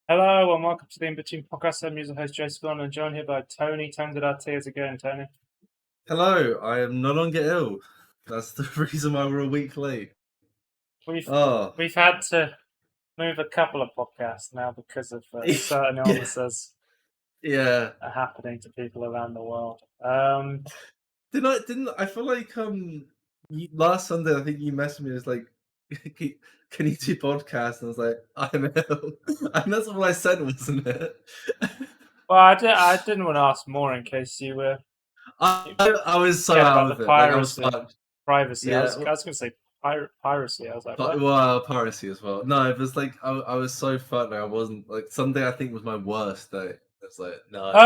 Hello and welcome to the Inbetween Podcast. I'm your host Joseph Bond and joined here by Tony. Tony, how's it going, Tony? Hello, I am no longer ill. That's the reason why we're a week late. We've Oh, we've had to move a couple of podcasts now because of certain yeah, illnesses yeah. happening to people around the world. Didn't I feel like last Sunday I think you messaged me. It was like, can you do podcast? And I was like, I'm ill, and that's what I said, wasn't it? Well, I didn't want to ask more in case you were I was so cared out about of the it. Like I was piracy, fucked. privacy. I Yeah, was going to say piracy. I was like, but what? well, piracy as well. No, it was like I was so fucked. Like I wasn't like Sunday. I think was my worst day. It's like no.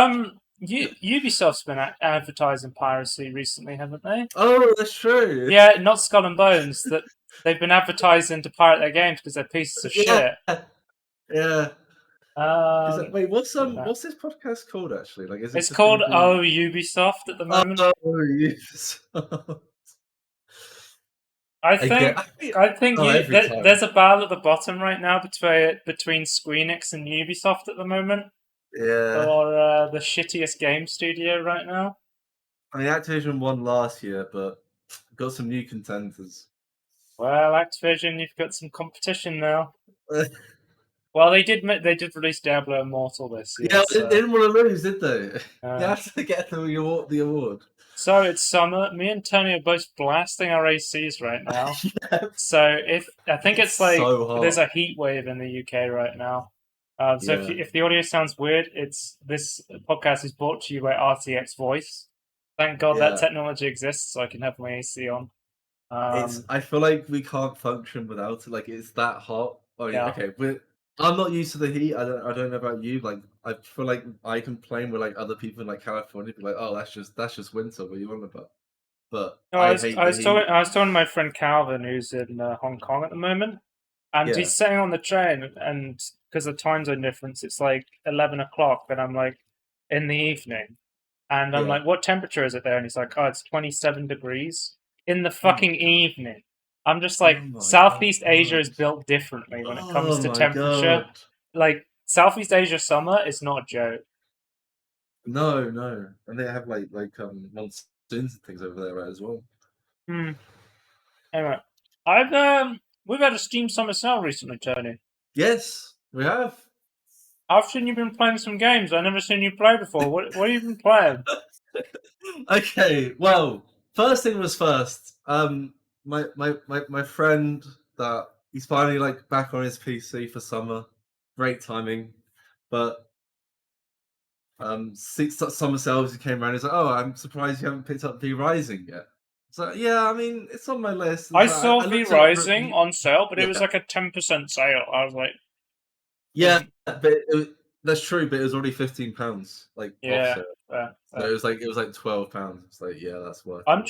Ubisoft's been advertising piracy recently, haven't they? Oh, that's true. Yeah, not Skull and Bones. That they've been advertising to pirate their games because they're pieces of Yeah, shit. yeah. Is that Um, wait? yeah. What's this podcast called actually? Like, is it It's just going called to be? Ubisoft at the moment. Oh, yes. I Again, think I think oh, every time. there's a battle at the bottom right now between Squeenix and Ubisoft at the moment Yeah, for the shittiest game studio right now. I mean, Activision won last year, but got some new contenders. Well, Activision, you've got some competition now. Well, they did release Diablo Immortal this year, Yeah, they so didn't want to lose, did they? You uh, have to get the award. so it's summer. Me and Tony are both blasting our ACs right now. Yeah, So if I think it's like so there's hot. a heat wave in the UK right now. So Yeah, if the audio sounds weird, this podcast is brought to you by RTX Voice. Thank God that yeah. technology exists, so I can have my AC on. It's. Um, I feel like we can't function without it. Like it's that hot. I mean, yeah. okay, I'm not used to the heat. I don't know about you. Like I feel like I complain with like other people in like California, be like, oh, that's just winter. What are you on about? But No, I hate the heat. I was talking to my friend Calvin, who's in Hong Kong at the moment, and Yeah, he's sitting on the train, and because of time zone difference, it's like 11 o'clock, and I'm like in the evening, and I'm yeah. like, "What temperature is it there?" And he's like, "Oh, it's 27 degrees in the Oh my fucking god. evening." I'm just Oh like, my Southeast Asia god. is built differently when it comes Oh to my temperature. god. Like Southeast Asia summer is not a joke. No, no. And they have monsoons and things over there right, as well. Hmm. Anyway, I've we've had a Steam Summer Sale recently, Tony. Yes, we have. I've seen you've been playing some games I've never seen you play before. What have you been playing? Okay, well, first thing was first. My friend that he's finally like back on his PC for summer. Great timing, but six summer sales he came around. He's like, "Oh, I'm surprised you haven't picked up V Rising yet." So yeah, I mean, it's on my list. I So saw I V looked at like Rising on sale, but it was yeah, like a 10% sale. I was like, yeah, but that's true. But it was already £15 like off yeah. sale. Uh, So uh. it was like £12. It's like yeah, that's worth I'm it.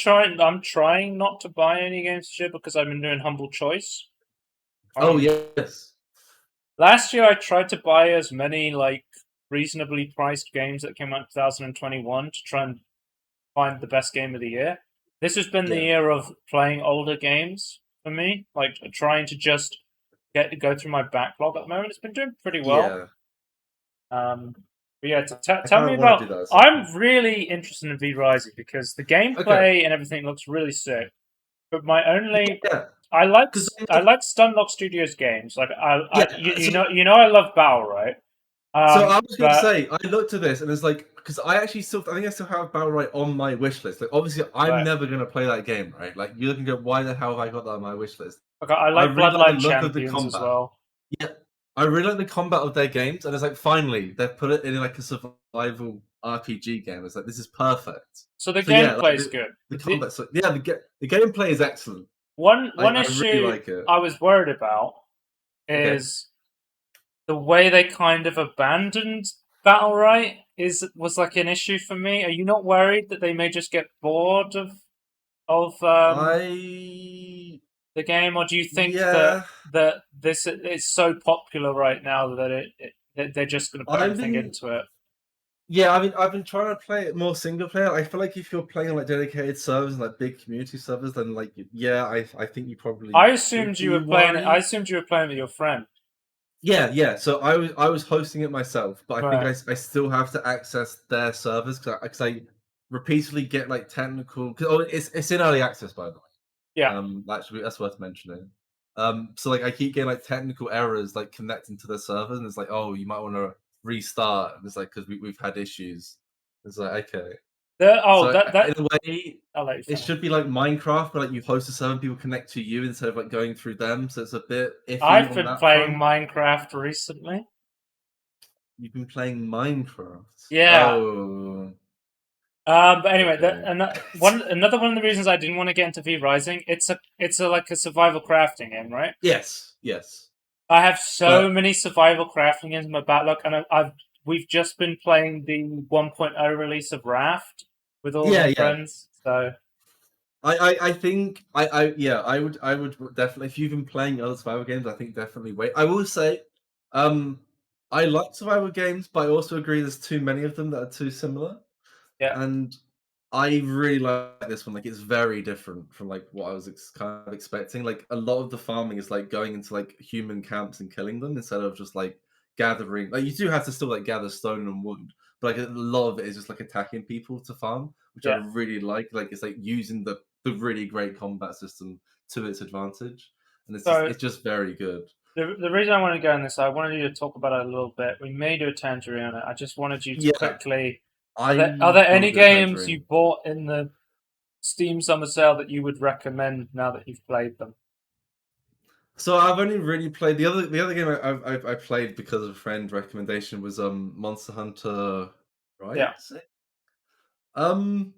trying not to buy any games this year because I've been doing humble choice. Oh Um, yes, Last year I tried to buy as many like reasonably priced games that came out in 2021 to try and find the best game of the year. This has been the yeah, year of playing older games for me, like trying to just go through my backlog at the moment. It's been doing pretty well. yeah. Um, but yeah, I tell kind me of want to about. do that at some point. I'm really interested in V Rising because the Okay. gameplay and everything looks really sick. But my only, Yeah, because I like Stunlock Studios games. Like yeah. you know I love Battle, right? So I was going to But say, I looked at this and it's like, because I actually I think I still have Battle Right on my wish list. Like, obviously, I'm right, never going to play that game, right? Like, you're looking at why the hell have I got that on my wish list? okay, I I like really like the Bloodline look of the Champions as combat. well. Yeah, I really like the combat of their games, and it's like finally they've put it in like a survival RPG game. It's like this is perfect. So the So yeah, like gameplay is good. the combat. So yeah, the gameplay is excellent. One I really issue like it. I was worried about Okay. is the way they kind of abandoned Battle Right was like an issue for me. Are you not worried that they may just get bored of I the game, or do you think yeah. that this is so popular right now that that they're just going to put I've everything been into it? Yeah, I mean, I've been trying to play it more single player. I feel like if you're playing on like dedicated servers and like big community servers, then like yeah, I think you probably I should assumed you were be playing it. I worried. assumed you were playing with your friend. Yeah. So I was hosting it myself, but I think Right. I still have to access their servers because I repeatedly get like technical. It's in early access, by the way. Yeah. Actually, that's worth mentioning. So like I keep getting like technical errors like connecting to the servers, and it's like, oh, you might want to restart. And it's like because we've had issues. It's like okay. So That in a way, I'll let you it finish. should be like Minecraft, but like you host a server, people connect to you instead of like going through them. So it's a bit iffy I've on been that playing front. Minecraft recently. You've been playing Minecraft. Yeah. Oh, But anyway, okay. another one of the reasons I didn't want to get into V Rising, it's like a survival crafting game, right? Yes. I have so But many survival crafting games in my backlog, and we've just been playing the 1.0 release of Raft with all my yeah. friends. So I think I would definitely if you've been playing other survival games, I think definitely wait. I will say, um, I like survival games, but I also agree there's too many of them that are too similar. yeah, And I really like this one. Like, it's very different from like what I was kind of expecting. Like, a lot of the farming is like going into like human camps and killing them instead of just like gathering. Like, you do have to still like gather stone and wood, but like a lot of it is just like attacking people to farm, which I yeah. really like. Like, it's like using the really great combat system to its advantage, and So it's just very good. the reason I want to go in this, I wanted you to talk about it a little bit. We may do a tangerine on it. I just wanted you to Yeah, quickly. Are I there will any do a games you tangerine. bought in the Steam Summer Sale that you would recommend now that you've played them? So I've only really played the other game I played because of a friend recommendation was Monster Hunter Yeah, Rise. Um,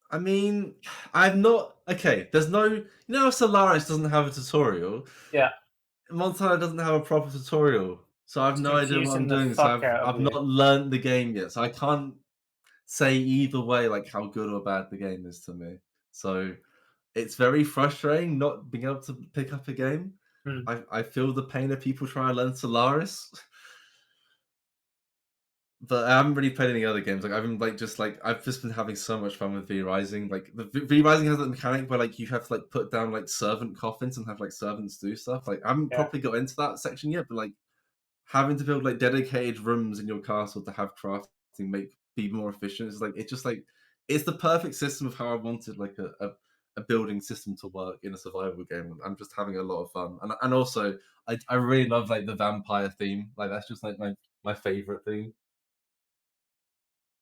I mean, I've not okay. There's no how Solaris doesn't have a tutorial. yeah. Monster Hunter doesn't have a proper tutorial, so I've It's no idea what I'm confusing the doing. So fuck I've out of I've you. not learned the game yet, so I can't say either way like how good or bad the game is to me. So it's very frustrating not being able to pick up a game. Hmm. I feel the pain of people trying to learn Solaris, but I haven't really played any other games. Like I've been I've just been having so much fun with V Rising. Like the V Rising has that mechanic where like you have to like put down like servant coffins and have like servants do stuff. Like I haven't Yeah. properly got into that section yet, but like having to build like dedicated rooms in your castle to have crafting be more efficient is like it's just like it's the perfect system of how I wanted like a building system to work in a survival game. I'm just having a lot of fun, and also I really love like the vampire theme. Like that's just like my favorite theme.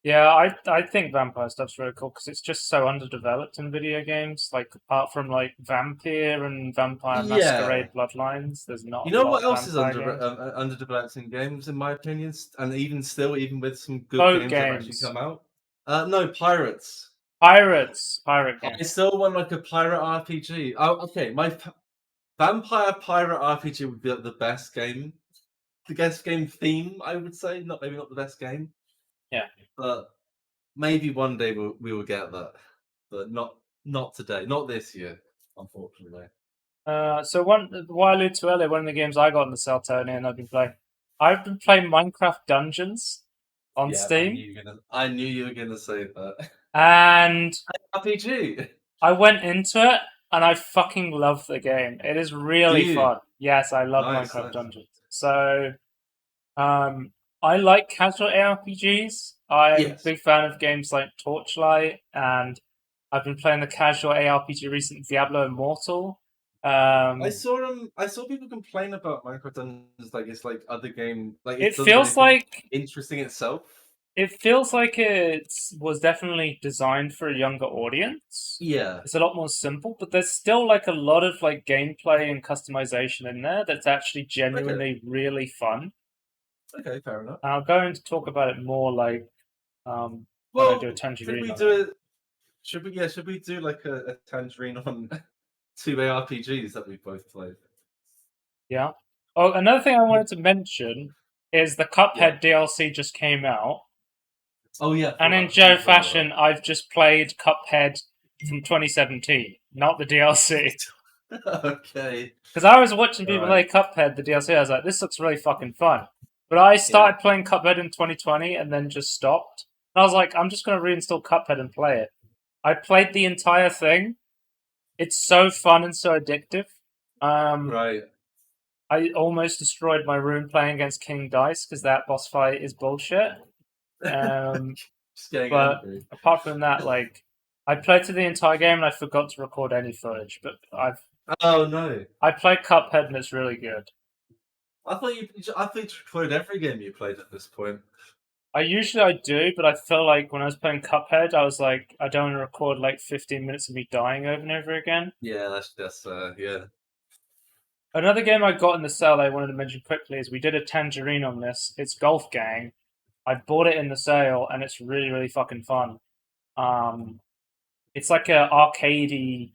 Yeah, I think vampire stuff's really cool because it's just so underdeveloped in video games. Like apart from like Vampire and Vampire Yeah. Masquerade Bloodlines, there's not You a know lot what of else is vampire games. underdeveloped in games, in my opinion, and even still, even with some good Boat games that have actually games, come out. No, pirates. pirate I games. still want like a pirate RPG. Oh, okay. Vampire pirate RPG would be like, the best game, the best game theme. I would say, not maybe not the best game, Yeah. but maybe one day we will get that, but not today, not this year, unfortunately. So while I alluded to earlier, one of the games I got in the sale, Tony, and I've been playing Minecraft Dungeons on Yeah, Steam, I knew you were gonna say that. and RPG. I went into it and I fucking love the game. It is Do really you? fun. Yes, I love Nice, Minecraft nice. Dungeons. So, I like casual ARPGs. I'm a Yes. big fan of games like Torchlight, and I've been playing the casual ARPG recently, Diablo Immortal. Um, I saw people complain about Minecraft Dungeons like it's like other game like it it doesn't do feels anything like interesting itself. it feels like it was definitely designed for a younger audience. Yeah. It's a lot more simple, but there's still like a lot of like gameplay and customization in there that's actually Okay. genuinely really fun. Okay, fair enough. I'm going to talk about it more like when I do a Well, should tangerine we on it. do it? Should we do like a tangerine on two ARPGs that we both played? Yeah. Oh, another thing I wanted to mention is the Yeah. Cuphead DLC just came out, Oh yeah, and in completely Joe forgot about fashion, I've just played Cuphead from 2017, not the DLC. that. Okay. Because I was watching All people right. play Cuphead, the DLC, I was like, this looks really fucking fun. But I Yeah. started playing Cuphead in 2020 and then just stopped. And I was like, I'm just going to reinstall Cuphead and play it. I played the entire thing. It's so fun and so addictive. Um, Right. I almost destroyed my room playing against King Dice because that boss fight is bullshit. Um, Just getting but angry. apart from that, like I played through the entire game and I forgot to record any footage. But Oh no! I played Cuphead and it's really good. I thought you recorded every game you played at this point. I do, but I feel like when I was playing Cuphead, I was like, I don't want to record like 15 minutes of me dying over and over again. Yeah, that's yeah. Another game I got in the sale I wanted to mention quickly is we did a tangerine on this. It's Golf Gang. I bought it in the sale and it's really, really fucking fun. Um, it's like a arcadey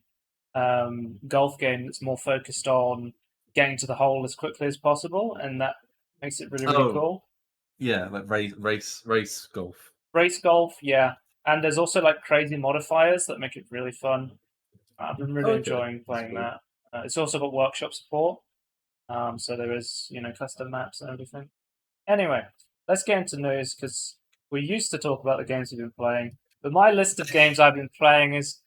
golf game that's more focused on getting to the hole as quickly as possible, and that makes it really, really Oh cool. yeah, like race golf. Race golf, yeah. And there's also like crazy modifiers that make it really fun. I've been really Okay, enjoying that's playing cool. that. It's also got workshop support, so there is custom maps and everything. Anyway, let's get into news because we used to talk about the games we've been playing, but my list of games I've been playing is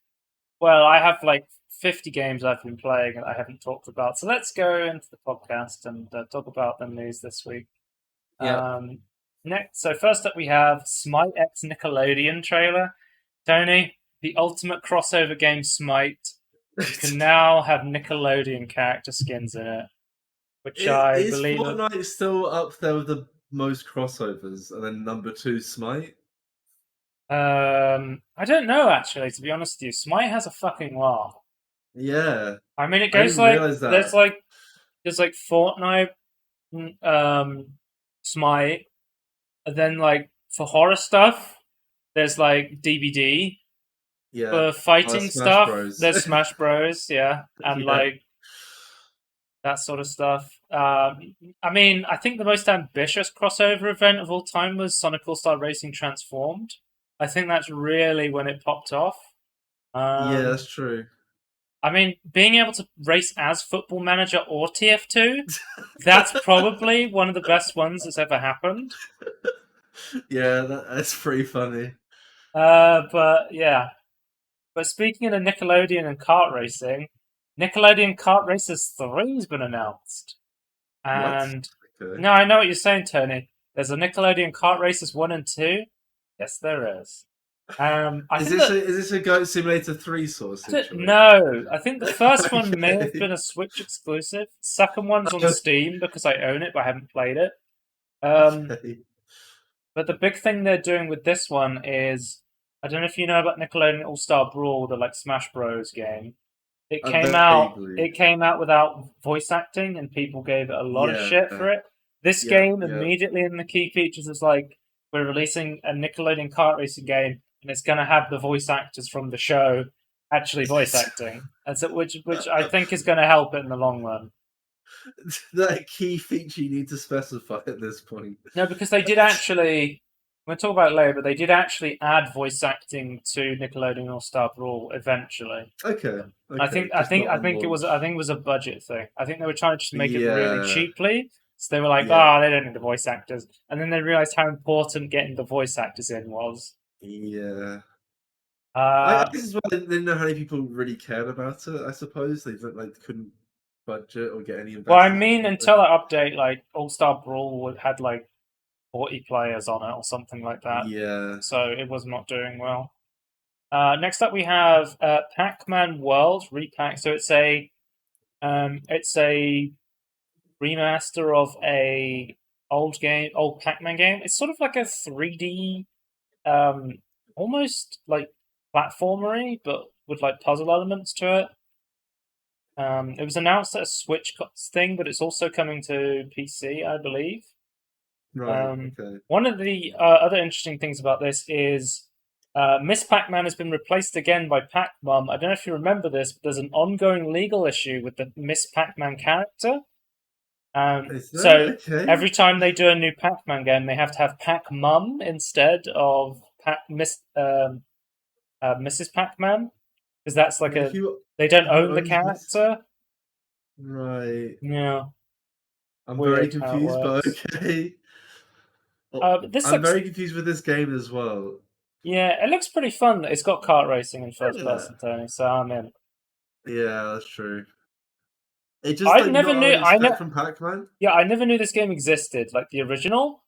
I have like 50 games I've been playing and I haven't talked about. So let's go into the podcast and talk about the news this week. Yep. Next, so first up we have Smite X Nickelodeon trailer. Tony, the ultimate crossover game Smite can now have Nickelodeon character skins in it, which I Is believe. Fortnite still up there with the most crossovers, and then number two Smite? I don't know actually. To be honest with you, Smite has a fucking lot. Yeah, I mean, it I goes didn't like realize that. there's like Fortnite, Smite, and then like for horror stuff, there's like DBD. Yeah, For fighting Smash stuff, Bros. there's Smash Bros. Yeah, and Yeah, like that sort of stuff. I mean, I think the most ambitious crossover event of all time was Sonic All Star Racing Transformed. I think that's really when it popped off. yeah, Um, that's true. I mean, being able to race as Football Manager or TF2, that's probably one of the best ones that's ever happened. Yeah, that's pretty funny. But yeah. But speaking of Nickelodeon and kart racing, Nickelodeon Kart Racers 3 has been announced. What? And Okay. no, I know what you're saying, Tony. There's a Nickelodeon Kart Racers 1 and 2. Yes, there is. I think that Is this a Goat Simulator 3 sort of situation? no, I think the first one may have Okay. been a Switch exclusive. Second one's on Steam because I own it, but I haven't played it. Um, Okay. but the big thing they're doing with this one is I don't know if you know about Nickelodeon All Star Brawl, the like Smash Bros game. It came out. Vaguely. It came out without voice acting, and people gave it a lot of Yeah. shit for it. This Yep. game Yep. immediately in the key features is like we're releasing a Nickelodeon kart racing game, and it's going to have the voice actors from the show actually voice acting, and so which I think is going to help it in the long run. That key feature you need to specify at this point. No, because they did actually. We'll talk about it later, but they did actually add voice acting to Nickelodeon All Star Brawl eventually. Okay. I Okay. think I Just think not I on think it was launch. I think it was a budget thing. I think they were trying to just make it really Yeah. cheaply. So they were like, Yeah. "Oh, they don't need the voice actors," and then they realized how important getting the voice actors in was. Yeah. I Uh, guess as well, they didn't know how many people really cared about it. I suppose they couldn't budget or get any well, I investors or mean, something. until that update, like All Star Brawl had like 40 players on it or something like that, Yeah. so it was not doing well. Next up, we have Pac-Man World Repack. So it's a remaster of a old Pac-Man game. It's sort of like a 3D, um, almost like platformery, but with like puzzle elements to it. It was announced at a Switch thing, but it's also coming to PC, I believe. Right. Okay. One of the other interesting things about this is Miss Pac-Man has been replaced again by Pac-Mum. I don't know if you remember this, but there's an ongoing legal issue with the Miss Pac-Man character. Is So that okay? every time they do a new Pac-Man game, they have to have Pac-Mum instead of Mrs. Pac-Man because that's like Well, a they don't who own the owns Miss? character. Right. Yeah, I'm very weird how it confused, but works. okay. Well, But this I'm looks very confused with this game as well. yeah, it looks pretty fun. It's got kart racing in first Yeah. person, Tony, so I'm in. Yeah, that's true. It just I like never not what knew. I'd expect from Pac-Man. Yeah, I never knew this game existed, like the original.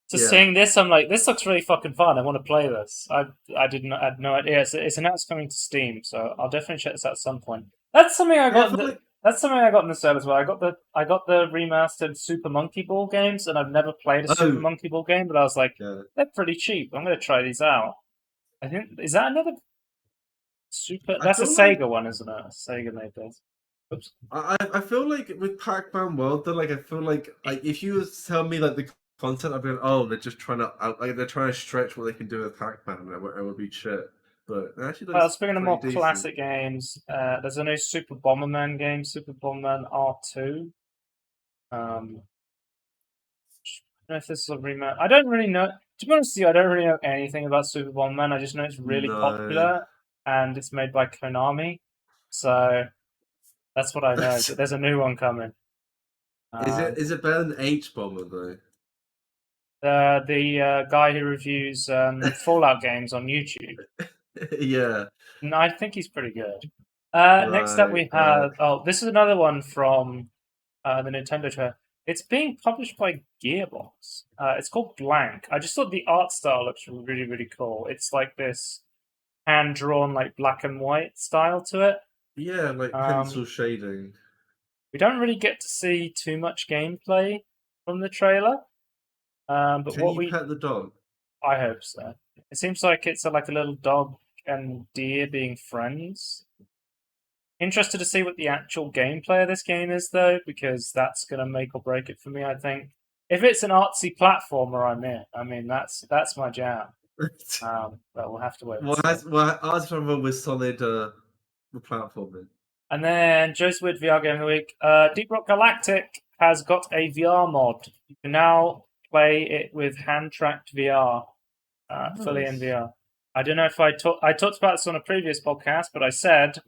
So Yeah. seeing this, I'm like, this looks really fucking fun. I want to play this. I had no idea. It's announced coming to Steam, so I'll definitely check this out at some point. That's something I Yeah, I got. feel like That's something I got in the sale as well. I got the remastered Super Monkey Ball games, and I've never played a Super oh Monkey Ball game, but I was like, yeah. they're pretty cheap. I'm gonna try these out. I think is that another Super? I That's a feel like Sega one, isn't it? Sega made this. Oops. I feel like with Pac-Man World, though, like I feel like if you was to tell me like the content, I'd be like, oh, they're just trying to like they're trying to stretch what they can do with Pac-Man, and it would be shit. But it actually Well, looks speaking of pretty more decent. classic games, there's a new Super Bomberman game, Super Bomberman R2. Um, I don't know if this is a remake. I don't really know. To be honest with you, I don't really know anything about Super Bomberman. I just know it's really No, popular and it's made by Konami. So that's what I know. But there's a new one coming. Um, is it better than H Bomber though? the guy who reviews Fallout games on YouTube, Yeah, and I think he's pretty good. Next up, right. we have. Oh, this is another one from the Nintendo trailer. It's being published by Gearbox. It's called Blank. I just thought the art style looks really, really cool. It's like this hand drawn, like black and white style to it. Yeah, like Um, pencil shading. we don't really get to see too much gameplay from the trailer, but Can what you we pet the dog? I hope so. It seems like it's like a little dog and deer being friends. Interested to see what the actual gameplay of this game is, though, because that's going to make or break it for me. I think if it's an artsy platformer, I'm in. I mean, that's my jam. But we'll have to wait and see. Ours from with solid platforming. And then Joe's Weird VR Game of the Week. Deep Rock Galactic has got a VR mod. You can now play it with hand tracked VR, fully in Nice. VR. I don't know if I talked about this on a previous podcast, but I said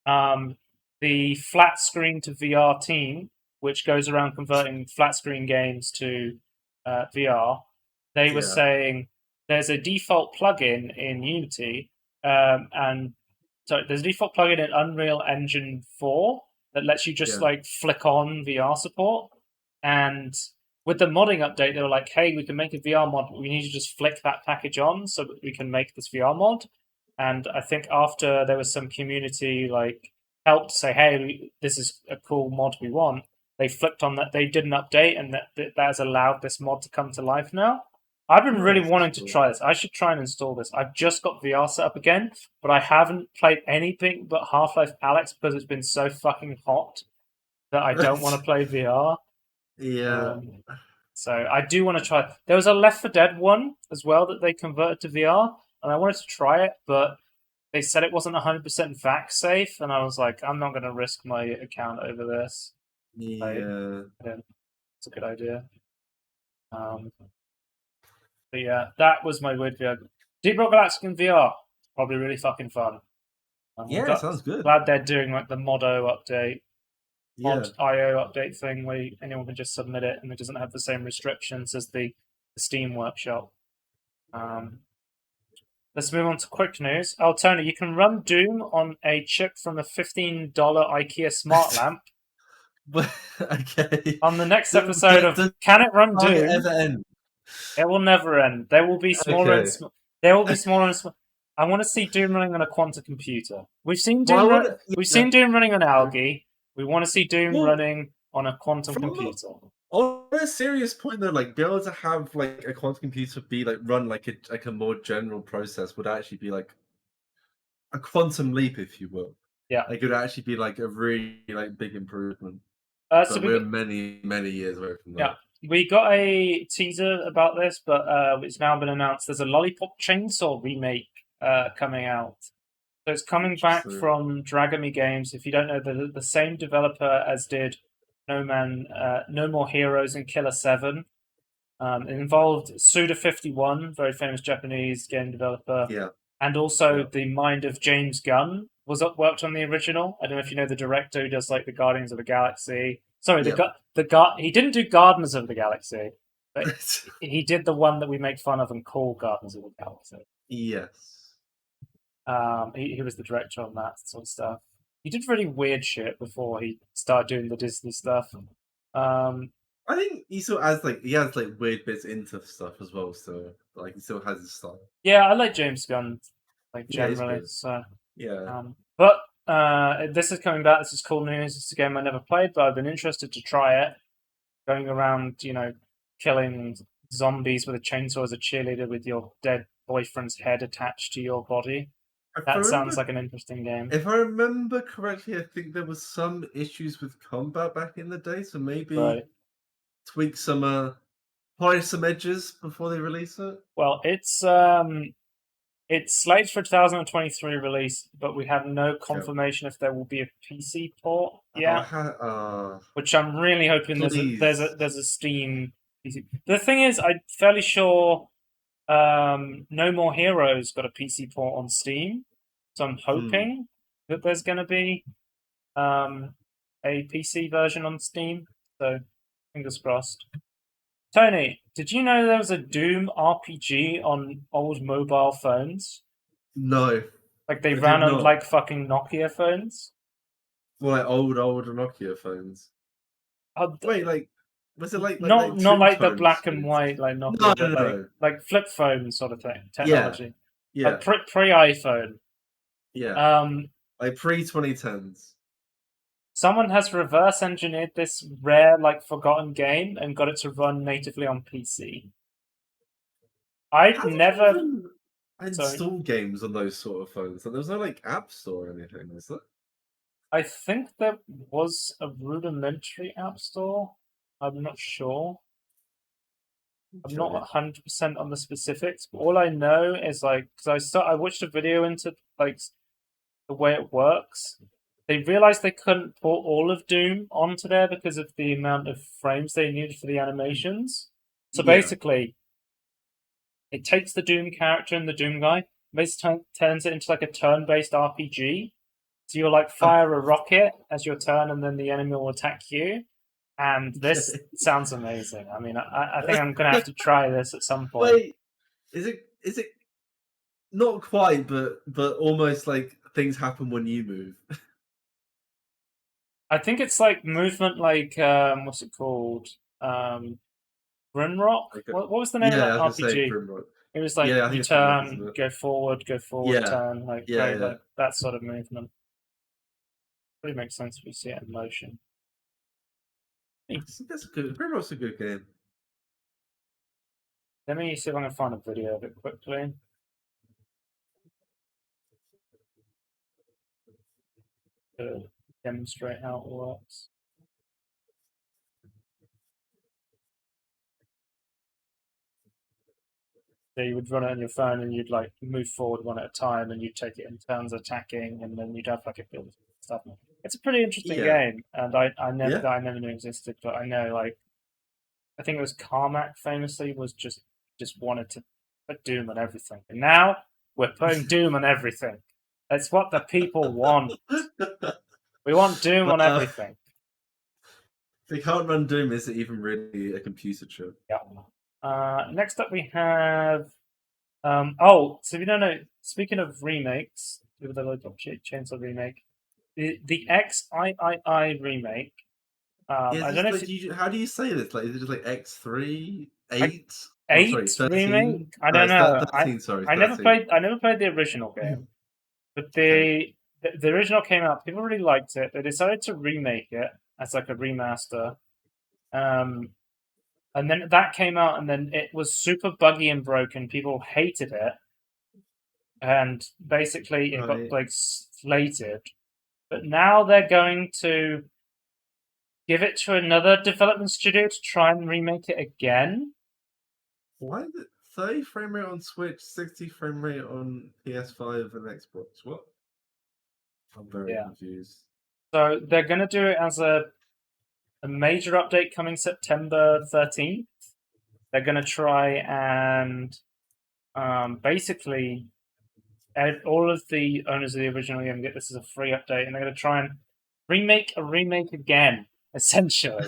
the flat screen to VR team, which goes around converting flat screen games to VR, they were Yeah, saying there's a default plugin in Unity, and so there's a default plugin in Unreal Engine 4 that lets you just yeah. like flick on VR support. And with the modding update, they were like, hey, we can make a VR mod, but we need to just flick that package on so that we can make this VR mod. And I think after there was some community like help to say, hey, this is a cool mod we want, they flicked on that. They did an update, and that has allowed this mod to come to life now. I've been really Nice. That's wanting to cool. try this. I should try and install this. I've just got VR set up again, but I haven't played anything but Half-Life Alyx because it's been so fucking hot that I don't want to play VR. Yeah. So I do want to try. There was a Left 4 Dead one as well that they converted to VR, and I wanted to try it, but they said it wasn't 100% vax safe, and I was like, I'm not going to risk my account over this. Like, Yeah. it's a good idea. But yeah, that was my weird VR. Deep Rock Galactic in VR, probably really fucking fun. I'm Yeah, sounds good. glad they're doing like the Modo update, Yeah. Mod IO update thing where anyone can just submit it and it doesn't have the same restrictions as the Steam Workshop. Let's move on to quick news. Oh, Tony, you can run Doom on a chip from a $15 IKEA smart lamp. But okay. On the next episode of Does Can It Run target Doom? ever end? It will never end. There will be smaller and Okay. there will be smaller and smaller. I want to see Doom running on a quantum computer. We've seen Well, I Doom. want We've yeah. seen Doom running on algae. We want to see Doom Well, running on a quantum from computer. on a serious point though, like be able to have like a quantum computer be like run like a more general process would actually be like a quantum leap, if you will. Yeah. Like it would actually be like a really like big improvement. So But we're many years away from that. we got a teaser about this, but it's now been announced. There's a Lollipop Chainsaw remake coming out. So it's coming back Interesting. from Dragami Games. If you don't know, the same developer as did No More Heroes and Killer 7. It involved Suda51, very famous Japanese game developer, Yeah. and also Yeah. the mind of James Gunn worked on the original. I don't know if you know the director who does like the Guardians of the Galaxy. Sorry, Yep. he didn't do Gardeners of the Galaxy, but he did the one that we make fun of and call Gardeners of the Galaxy. Yes. He was the director on that sort of stuff. he did really weird shit before he started doing the Disney stuff. I think he still has he has weird bits into stuff as well. So he still has his style. Yeah, I like James Gunn, Yeah, he's generally. good. So, Yeah. but this is coming back. This is cool news. It's a game I never played, but I've been interested to try it. Going around, killing zombies with a chainsaw as a cheerleader with your dead boyfriend's head attached to your body. That sounds like an interesting game. If I remember correctly, I think there was some issues with combat back in the day, so maybe tweak some, polish some edges before they release it. Well, it's slated for 2023 release, but we have no confirmation if there will be a PC port yet. Which I'm really hoping there's a Steam PC. The thing is, I'm fairly sure No More Heroes got a PC port on Steam, so I'm hoping that there's going to be a PC version on Steam. So fingers crossed. Tony, did you know there was a Doom RPG on old mobile phones? No. They ran on fucking Nokia phones? Well, old Nokia phones. Wait, was it not the black and white Nokia, no. Like flip phone sort of thing, technology. Yeah. Pre-iPhone. Yeah. Pre-2010s. Someone has reverse engineered this rare, forgotten game and got it to run natively on PC. I'd never install games on those sort of phones. There was no app store or anything, was there? I think there was a rudimentary app store. I'm not sure. I'm not 100% on the specifics, but all I know is because I watched a video into the way it works. They realized they couldn't put all of Doom onto there because of the amount of frames they needed for the animations. So basically, it takes the Doom character and the Doom guy, basically turns it into a turn-based RPG. So you'll fire a rocket as your turn, and then the enemy will attack you. And this sounds amazing. I mean, I think I'm gonna have to try this at some point. Wait, is it not quite, but almost things happen when you move? I think it's movement, what's it called? Grimrock? What was the name of that RPG? It was you turn, go forward, turn, that sort of movement. Pretty makes sense if you see it in motion. That's good. Grimrock's a good game. Let me see if I can find a video of it quickly. To demonstrate how it works. So you would run it on your phone and you'd move forward one at a time and you'd take it in turns attacking and then you'd have a build stuff. It's a pretty interesting game and I never knew existed, but I know I think it was Carmack famously was just wanted to put Doom on everything. And now we're putting Doom on everything. That's what the people want. We want Doom on everything. If you can't run Doom, is it even really a computer chip? Yeah. Next up we have so if you don't know, speaking of remakes, with the local Chainsaw remake, the XIII remake. I don't know if how do you say this? Is it just X3, 8? 8 remake? I don't know. 13, sorry. I never played the original game, but the original came out. People really liked it. They decided to remake it as a remaster. And then that came out, and then it was super buggy and broken. People hated it, and basically it got slated. But now they're going to give it to another development studio to try and remake it again. Why is it 30 frame rate on Switch, 60 frame rate on PS5 and Xbox? What? I'm very confused. So they're going to do it as a major update coming September 13th. They're going to try and basically all of the owners of the original game get this as a free update, and they're going to try and remake a remake again, essentially.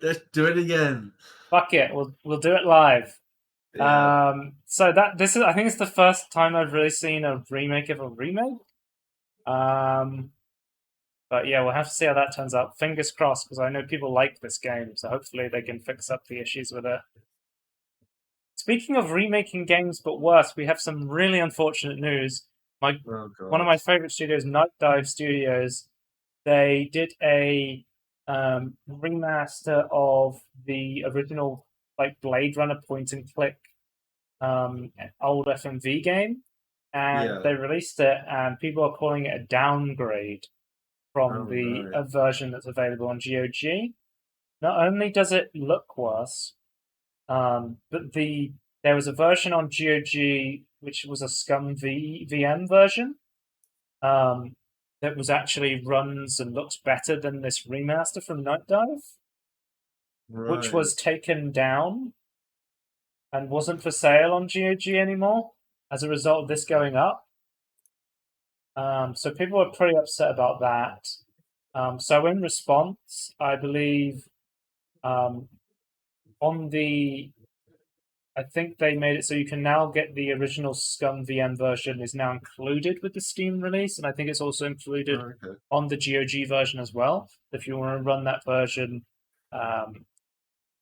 Let's do it again. Fuck it, we'll do it live. Yeah. So I think it's the first time I've really seen a remake of a remake. But yeah, we'll have to see how that turns out. Fingers crossed, because I know people like this game, so hopefully they can fix up the issues with it. Speaking of remaking games but worse, we have some really unfortunate news. Oh One of god. my favorite studios, Night Dive Studios, they did a remaster of the original like Blade Runner point and click old FMV game, and Yeah. they released it, and people are calling it a downgrade from Oh the no. version that's available on GOG. Not only does it look worse, but there was a version on GOG which was a VM version um, that was actually runs and looks better than this remaster from Night Dive, which Right. was taken down and wasn't for sale on GOG anymore as a result of this going up. So people were pretty upset about that. So in response, I believe um, on the I think they made it so you can now get the original Scum VM version is now included with the Steam release, and I think it's also included Okay. on the GOG version as well. If you want to run that version, um,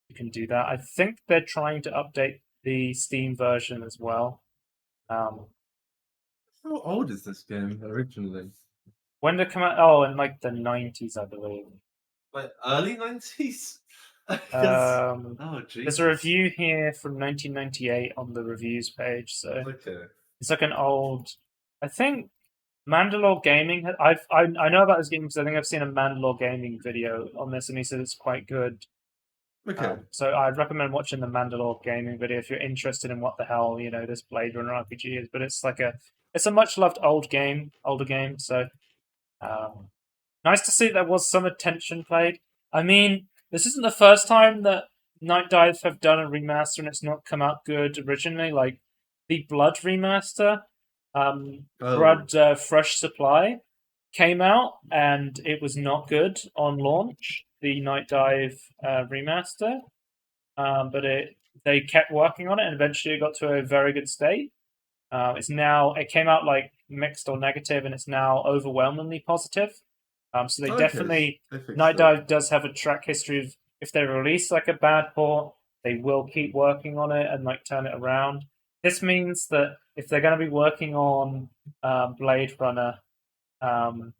you can do that. I think they're trying to update the Steam version as well. Um, How old is this game originally? when did it come out? Oh, in like the 90s, I believe. Like early 90s? Because Um, oh there's a Jesus. review here from 1998 on the reviews page, so Okay. it's like an old. I think Mandalore Gaming. I know about this game because I think I've seen a Mandalore Gaming video on this, and he said it's quite good. Okay. So I'd recommend watching the Mandalore Gaming video if you're interested in what the hell this Blade Runner RPG is. But it's a much loved older game. So um, nice to see there was some attention paid. I mean, this isn't the first time that Night Dive have done a remaster and it's not come out good originally. Like the Blood remaster, Oh. Blood Fresh Supply came out and it was not good on launch. The Night Dive remaster, but they kept working on it and eventually it got to a very good state. It came out like mixed or negative and it's now overwhelmingly positive. So they Okay. definitely They fixed Night it. Dive does have a track history of if they release like a bad port, they will keep working on it and like turn it around. This means that if they're going to be working on Blade Runner um,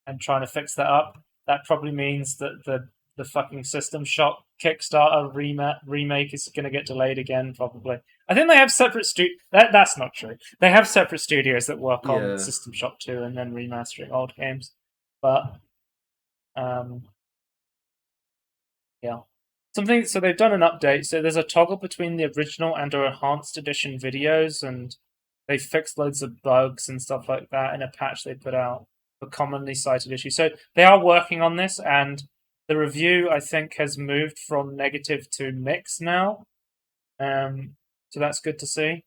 and trying to fix that up, that probably means that the fucking System Shock Kickstarter remake is going to get delayed again. Probably. I think they have separate That's not true. They have separate studios that work on Yeah. System Shock 2 and then remastering old games. But um, yeah. So they've done an update. So there's a toggle between the original and our enhanced edition videos, and they fixed loads of bugs and stuff like that in a patch they put out for commonly cited issues. So they are working on this, and the review I think has moved from negative to mixed now. So that's good to see.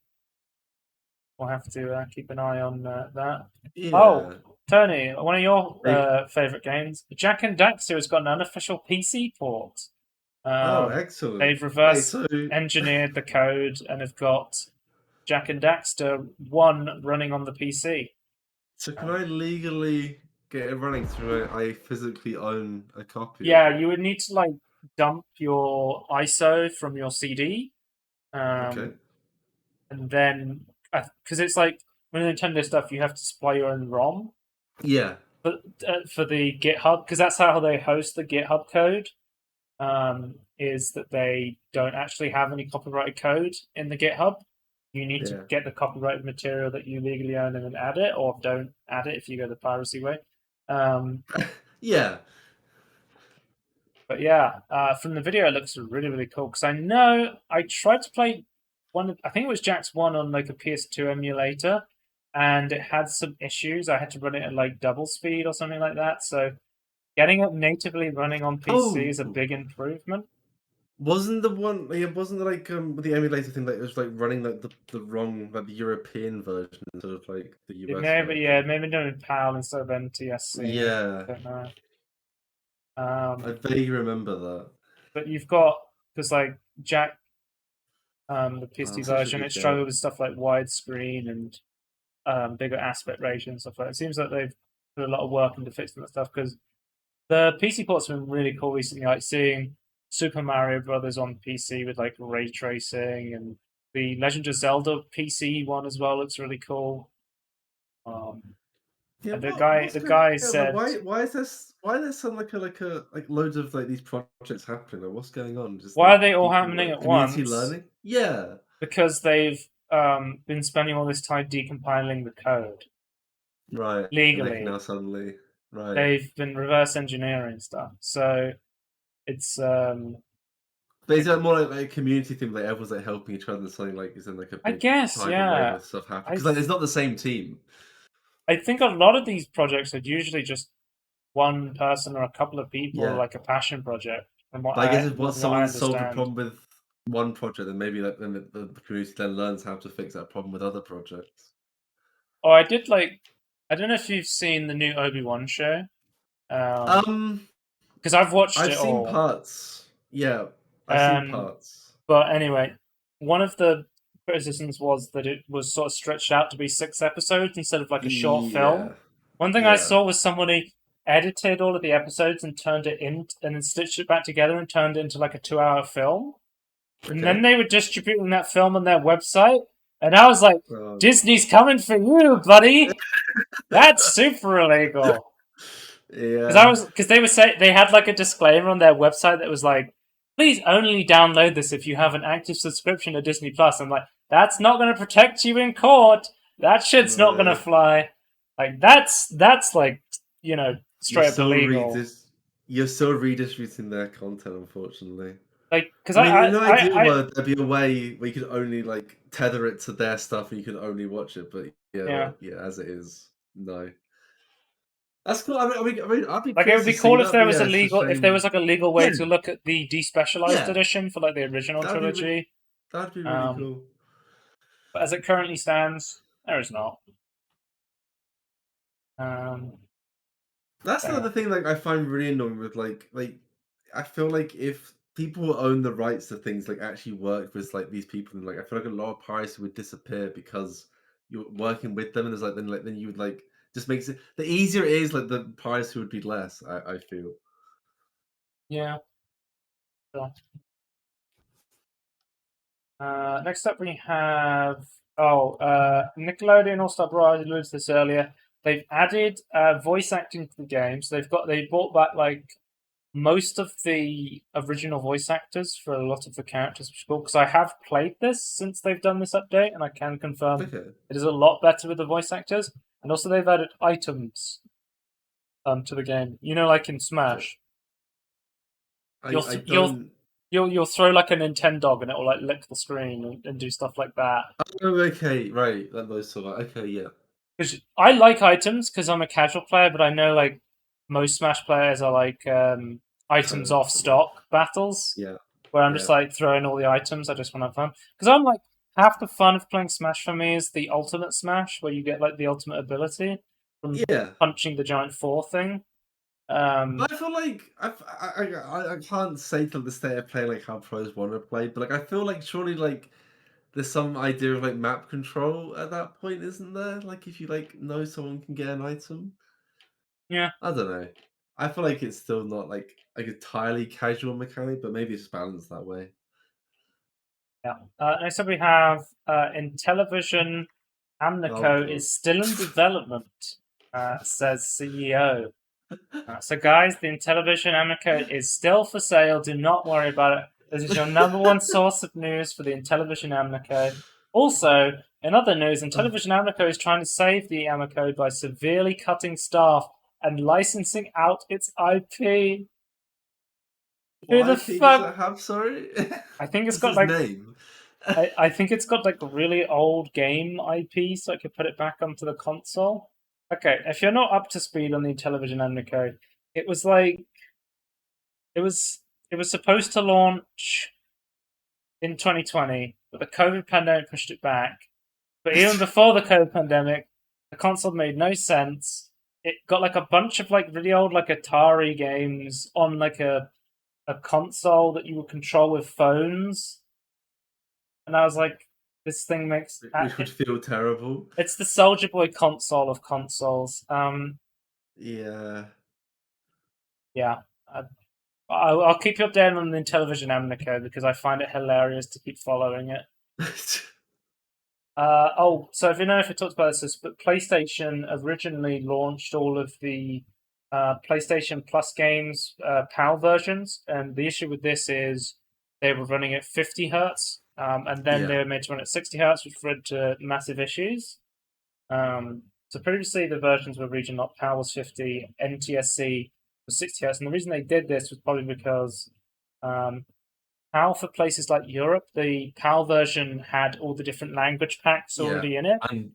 We'll have to keep an eye on that. Oh, Yeah. Tony, one of your They, favorite games, Jack and Daxter, has got an unofficial PC port. oh, Um, excellent. they've Wait, reverse so engineered the code and have got Jack and Daxter 1 running on the PC. can I legally get it running through I physically own a copy of Yeah, it? you would need to like dump your ISO from your CD, Okay. um, and then because it's like with Nintendo stuff, you have to supply your own ROM Yeah. for for the GitHub because that's how they host the GitHub code. Is that they don't actually have any copyrighted code in the GitHub. You need to Yeah. get the copyrighted material that you legally own and then add it, or don't add it if you go the piracy way. Um, Yeah. but yeah, from the video, it looks really, really cool. Because I know I tried to play one, I think it was Jack's one on like a PS2 emulator, and it had some issues. I had to run it at like double speed or something like that. So getting it natively running on PC is a Oh, big improvement. wasn't the one? Yeah, wasn't the like the emulator thing that it was like running like the wrong like the European version instead of like the It US may have, yeah, version? maybe done with PAL instead of NTSC. I Yeah, don't know. I Um, vaguely remember that. but you've got because like Jack, the Oh, PC such a version, good it game. struggled with stuff like widescreen and bigger aspect ratio and stuff like that. It seems like they've put a lot of work into fixing that stuff because the PC ports have been really cool recently. Like seeing Super Mario Brothers on PC with like ray tracing, and the Legend of Zelda PC one as well looks really cool. Yeah, And what's the going? guy Yeah, like said, why is this? Why there's some like loads of like these projects happening? Like, what's going on? Just "Why like are they all people happening like at community once?" learning. Yeah, Because they've been spending all this time decompiling the code right. And they can now legally. suddenly right. They've been reverse engineering stuff, so it's But is that more like a community thing? Like everyone's like helping each other, and something like is in like a I big guess, tidal wave yeah. of stuff happening? I Because like th- it's not the same team. I think a lot of these projects are usually just one person or a couple of people, or Yeah, like a passion project. but I guess if From once what I someone solved a understand. problem with one project, then maybe like then the community then learns how to fix that problem with other projects. Oh, I did like. I don't know if you've seen the new Obi-Wan show, Um, because I've watched I've it seen all. parts. Yeah, I've seen Um, parts. but anyway, one of the criticisms was that it was sort of stretched out to be 6 episodes instead of like a short film. Yeah, One thing I yeah. saw was somebody edited all of the episodes and turned it in, and then stitched it back together and turned it into like a 2 hour film. And then Okay. they were distributing that film on their website, and I was like, Um, Disney's coming for you, buddy. That's super illegal. yeah. Because they were saying they had like a disclaimer on their website that was like, please only download this if you have an active subscription to Disney Plus. I'm like, that's not going to protect you in court. That shit's not going to No. fly. Like that's like, You're straight up still illegal. you're still redistributing their content, unfortunately. Like, because I mean, in an ideal I world, there'd be a way where you could only like tether it to their stuff and you could only watch it. But yeah, yeah. yeah, as it is, no. That's cool. I'd be Like it would curious to be see cool if that. there But was yeah, a it's a legal, if there shame. was like a legal way Yeah, to look at the despecialized yeah, edition for like the original trilogy. that'd be really Um, cool. but as it currently stands, there is not. Um, That's yeah. another thing like I find really annoying with like I feel like if people who own the rights to things like actually work with like these people and like I feel like a lot of piracy would disappear because you're working with them and there's then you would like just makes it the easier it is like the piracy would be less, I feel. Yeah. So, next up, we have Nickelodeon All Star Brawl. I alluded to this earlier. They've added voice acting to the game, so they brought back like most of the original voice actors for a lot of the characters, which is cool. Because I have played this since they've done this update, and I can confirm Okay. it is a lot better with the voice actors. And also, they've added items to the game. You know, like in Okay. Smash, you'll I you'll don't you'll throw like a Nintendo and it will like lick the screen and do stuff like that. Oh, okay, right. Like those sort of okay, yeah. Because I like items because I'm a casual player, but I know like most Smash players are like items Code off sort of stock battles yeah, where I'm just yeah. like throwing all the items. I just want to have fun because I'm like half the fun of playing Smash for me is the ultimate Smash where you get like the ultimate ability from Yeah. punching the giant four thing. But I feel like I can't say to the state of play like how pros want to play, but like I feel like surely like there's some idea of like map control at that point, isn't there? Like if you like know someone can get an item. Yeah, I don't know. I feel like it's still not like a entirely casual mechanic, but maybe it's balanced that way. yeah. Next up we have in television, Oh Amnico god. is still in development, says CEO. So, guys, the Intellivision Amico is still for sale. Do not worry about it. This is your number one source of news for the Intellivision Amico. Also, in other news, Intellivision Amico is trying to save the Amico by severely cutting staff and licensing out its IP. Who What the IP does fuck? it have, sorry? I think it's Just got its like name. I think it's got like really old game IP, so I could put it back onto the console. Okay, if you're not up to speed on the Intellivision Amico, it was like It was it was supposed to launch in 2020, but the COVID pandemic pushed it back. But even before the COVID pandemic, the console made no sense. It got like a bunch of like really old like Atari games on like a console that you would control with phones. And I was like, This thing makes which would feel terrible. it's the Soldier Boy console of consoles. Yeah. Yeah. I'll keep you updated on the Intellivision Amnico because I find it hilarious to keep following it. So if you know if we talked about this, but PlayStation originally launched all of the PlayStation Plus games PAL versions, and the issue with this is they were running at 50 hertz, and then they Yeah. were made to run at 60 hertz, which led to massive issues. So previously the versions were region locked. PAL was 50, NTSC was 60 hertz, and the reason they did this was probably because PAL for places like Europe, the PAL version had all the different language packs Yeah. already in it. And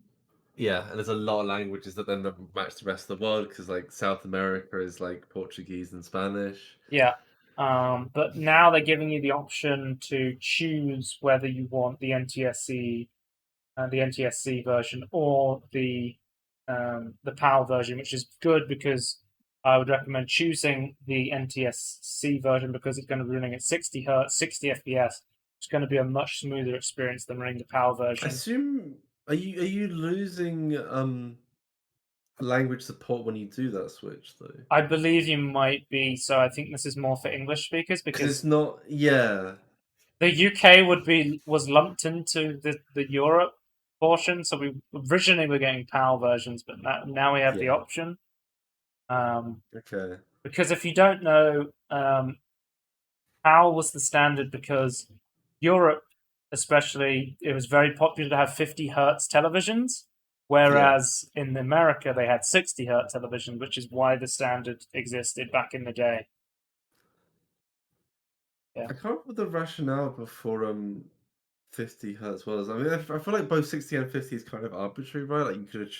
there's a lot of languages that then don't match the rest of the world because like South America is like Portuguese and Spanish. Yeah. But now they're giving you the option to choose whether you want the NTSC version or the PAL version, which is good because I would recommend choosing the NTSC version because it's going to be running at 60 hertz, 60 FPS. It's going to be a much smoother experience than running the PAL I version. assume are you losing language support when you do that switch though? I believe you might be, so I think this is more for English speakers Because it's because not. Yeah. the UK was lumped into the Europe portion. So we originally were getting PAL versions, but now we have the Yeah. option. Okay. Because if you don't know, PAL was the standard because Europe, especially, it was very popular to have 50 hertz televisions, Yeah. whereas in America they had 60 hertz television, which is why the standard existed back in the day. Yeah. I can't remember the rationale before 50 hertz was. I mean, I feel like both 60 and 50 is kind of arbitrary, right? Like you could have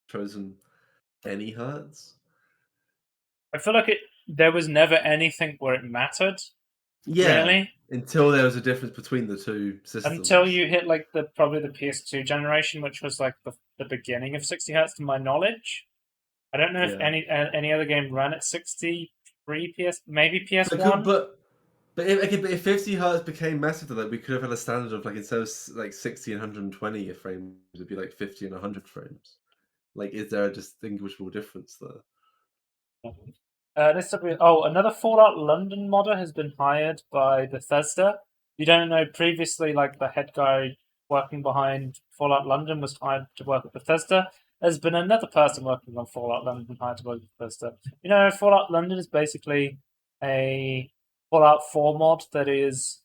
chosen any hertz. I feel like there was never anything where it mattered, Yeah, really. until there was a difference between the two Until systems. you hit like probably the PS2 generation, which was like the beginning of 60 hertz, to my knowledge. I don't know if Yeah. any other game ran at 63 maybe PS But could, One. if 50 hertz became massive, then like, we could have had a standard of like instead of like 60 and 120 frames, it'd be like 50 and 100 frames. Like, is there a distinguishable difference there? Another Fallout London modder has been hired by Bethesda. You don't know previously, like the head guy working behind Fallout London was hired to work at Bethesda. There's been another person working on Fallout London hired to work at Bethesda. You know, Fallout London is basically a Fallout 4 mod that is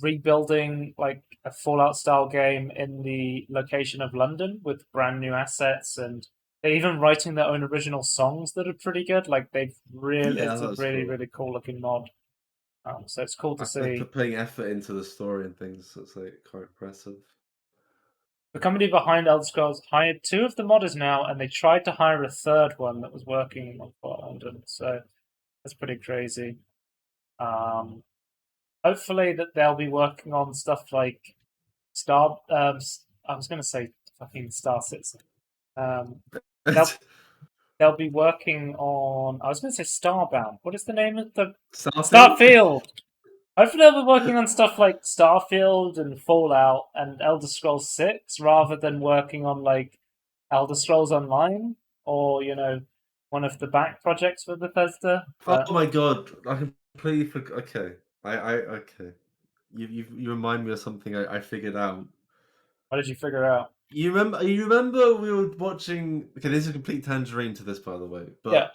rebuilding like a Fallout style game in the location of London with brand new assets, and they're even writing their own original songs that are pretty good. Like Yeah, it's a that's really cool. really cool looking mod. So it's cool to They're see. putting effort into the story and things. So it's like quite impressive. The company behind Elder Scrolls hired two of the modders now, and they tried to hire a third one that was working on Fallout London. So that's pretty crazy. Um, Hopefully that they'll be working on stuff like Star. I was going to say fucking Star Citizen. Um, they'll they'll be working on. I was going to say Starbound. What is the name of the Starfield? Starfield? Hopefully, they'll be working on stuff like Starfield and Fallout and Elder Scrolls 6 rather than working on like Elder Scrolls Online or one of the back projects for Bethesda. Oh But my god, I completely forgot. Okay, okay. You remind me of something I figured out. what did you figure out? You remember we were watching. Okay, this is a complete tangerine to this, by the way, Yeah,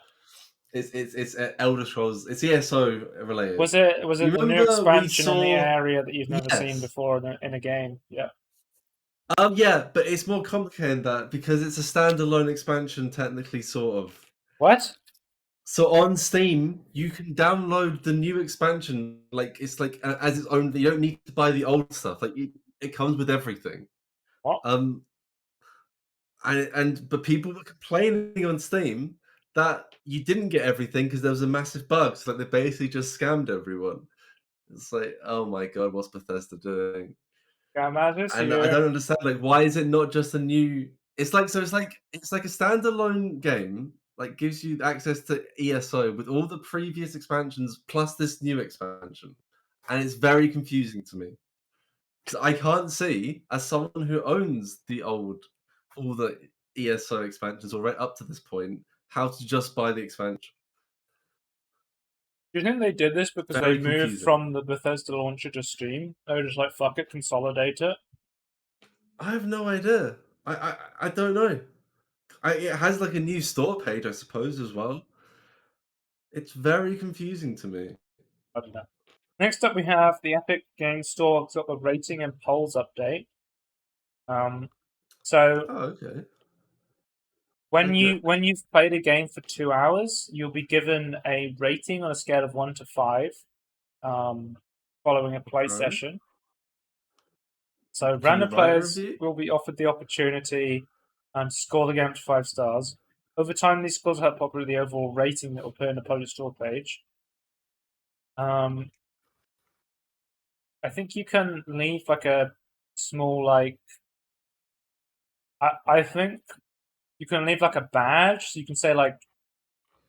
but it's Elder Scrolls. It's ESO related. was it You the new remember we expansion in the saw? area that you've never seen Yes. before in a game? Yeah. Yeah, but it's more complicated than that because it's a standalone expansion, technically, sort of. What? So on Steam, you can download the new expansion. Like it's like as its own. You don't need to buy the old stuff. Like it comes with everything. What? Um, but people were complaining on Steam that you didn't get everything because there was a massive bug. So like they basically just scammed everyone. It's like, oh my god, what's Bethesda doing? Grandma's And I here. don't understand, like, why is it not just a new? It's like a standalone game, like gives you access to ESO with all the previous expansions plus this new expansion, and it's very confusing to me. Because I can't see, as someone who owns all the ESO expansions already up to this point, how to just buy the expansion. Do you think they did this because they Very moved confusing. from the Bethesda launcher to Steam? They were just like, fuck it, consolidate it. I have no idea. I don't know. It has like a new store page, I suppose, as well. It's very confusing to me. I don't know. Next up, we have the Epic Games Store. It's got the rating and polls update. So Oh, okay. when Okay. you've played a game for 2 hours, you'll be given a rating on a scale of 1 to 5, following a play Okay. session. So Can you random write a players review? will be offered the opportunity to score the game to 5 stars. Over time, these scores help populate the overall rating that will appear on the published store page. I think you can leave like a small I think you can leave like a badge. So you can say like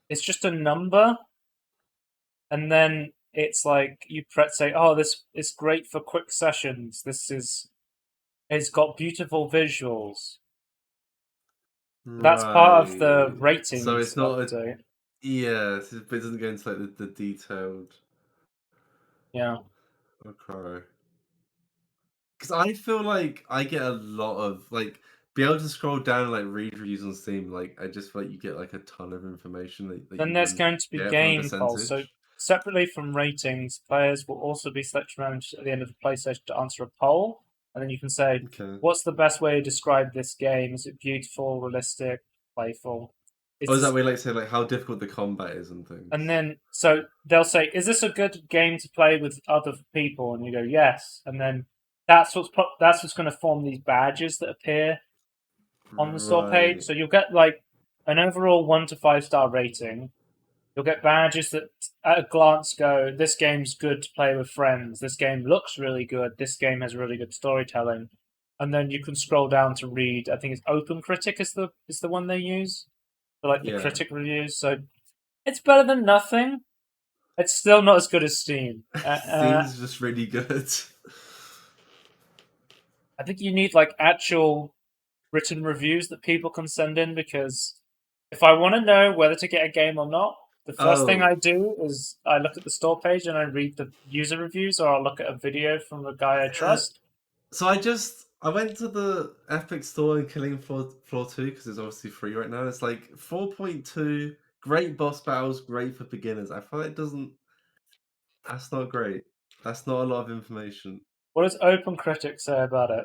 it's just a number, and then it's like you say, "Oh, this is great for quick sessions. It's got beautiful visuals." That's part of the Right. So ratings it's not a update. but it doesn't go into like the detailed. Yeah. Okay. Because I feel like I get a lot of like be able to scroll down and like read reviews on Steam. Like I just feel like you get like a ton of information that Then you there's wouldn't going to be get from a game polls. So percentage. separately from ratings, players will also be selected around at the end of the play session to answer a poll, and then you can say, Okay. "What's the best way to describe this game? Is it beautiful, realistic, playful? Is Or is that this?" way like say like how difficult the combat is and And things? then so they'll say, "Is this a good game to play with other people?" And you go, "Yes." And then that's what's going to form these badges that appear on the store page. Right. So you'll get like an overall 1 to 5 star rating. You'll get badges that at a glance go, this game's good to play with friends. This game looks really good. This game has really good storytelling. And then you can scroll down to read. I think it's Open Critic is the one they use for like the Yeah. critic reviews. So it's better than nothing. It's still not as good as Steam. Seems just really good. I think you need like actual written reviews that people can send in, because if I want to know whether to get a game or not, the first thing Oh, I do is I look at the store page and I read the user reviews, or I'll look at a video from a guy I yeah. trust. So I went to the Epic Store in Killing Floor 2 because it's obviously free right now. It's like 4.2, great boss battles, great for beginners. I feel like it doesn't. That's not great. That's not a lot of information. What does Open Critic say about it?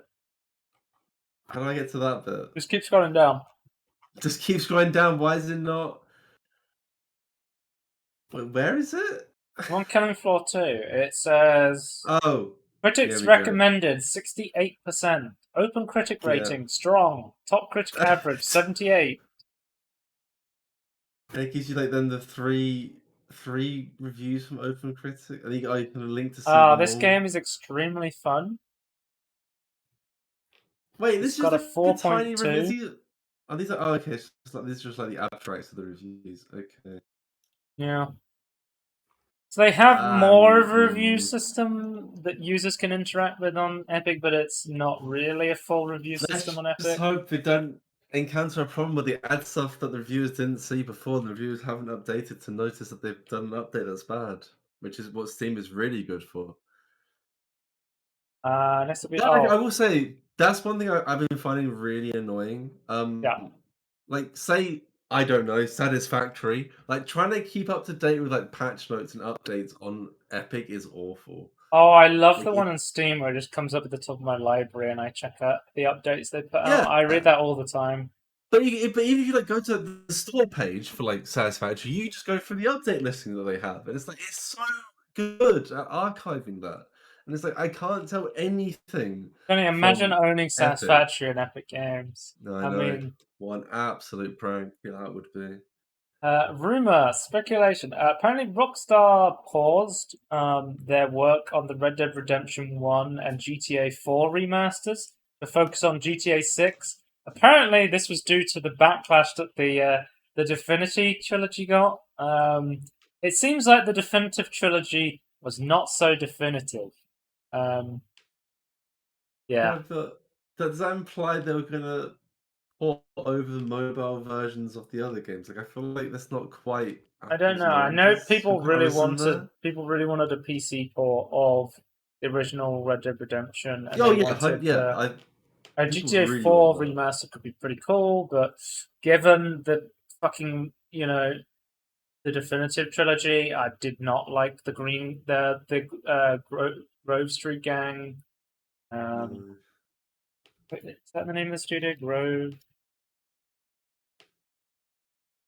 How do I get to that bit? Just keep scrolling down. Just keeps going down. Why is it not? Wait, where is it? I'm on Killing Floor 2. It says Oh, here critics we go. recommended 68%. Open Critic Yeah. rating strong. Top critic average 78. It gives you like then the three reviews from Open Critic. I think I can link to see Ah, them this all. game is extremely fun. Wait, It's this is got a like a tiny review. 4.2. These are oh, okay. It's just like, this is just like the abstracts of the reviews. Okay. Yeah. So they have more of a review Hmm. system that users can interact with on Epic, but it's not really a full review system Let's on just Epic. hope they don't encounter a problem where they add stuff that the reviewers didn't see before. And the reviewers haven't updated to notice that they've done an update that's bad, which is what Steam is really good for. Next will be I will say that's one thing I've been finding really annoying. yeah. Like say I don't know, Satisfactory. Like trying to keep up to date with like patch notes and updates on Epic is awful. Oh, I love Like the one on Steam where it just comes up at the top of my library and I check out the updates they put out. yeah, I read that all the time. but even if you like go to the store page for like Satisfactory, you just go through the update listing that they have, and it's like it's so good at archiving that. And it's like I can't tell anything Can you imagine from owning Epic. Satisfactory in Epic Games? I I know. mean, One absolute prank that would be. rumor, speculation. Apparently, Rockstar paused their work on the Red Dead Redemption 1 and GTA 4 remasters to focus on GTA 6. Apparently, this was due to the backlash that the Divinity trilogy got. It seems like the definitive trilogy was not so definitive. Um, Yeah. but does that imply they were gonna port over the mobile versions of the other games? Like, I feel like that's not quite I don't apples know. and I know oranges comparison there. people really wanted a PC port of the original Red Dead Redemption, and Oh they yeah, wanted a people GTA really want 4 that. remaster could be pretty cool, but given the fucking the definitive trilogy, I did not like the Grove Street Gang. Um, No. is that the name of the studio? Grove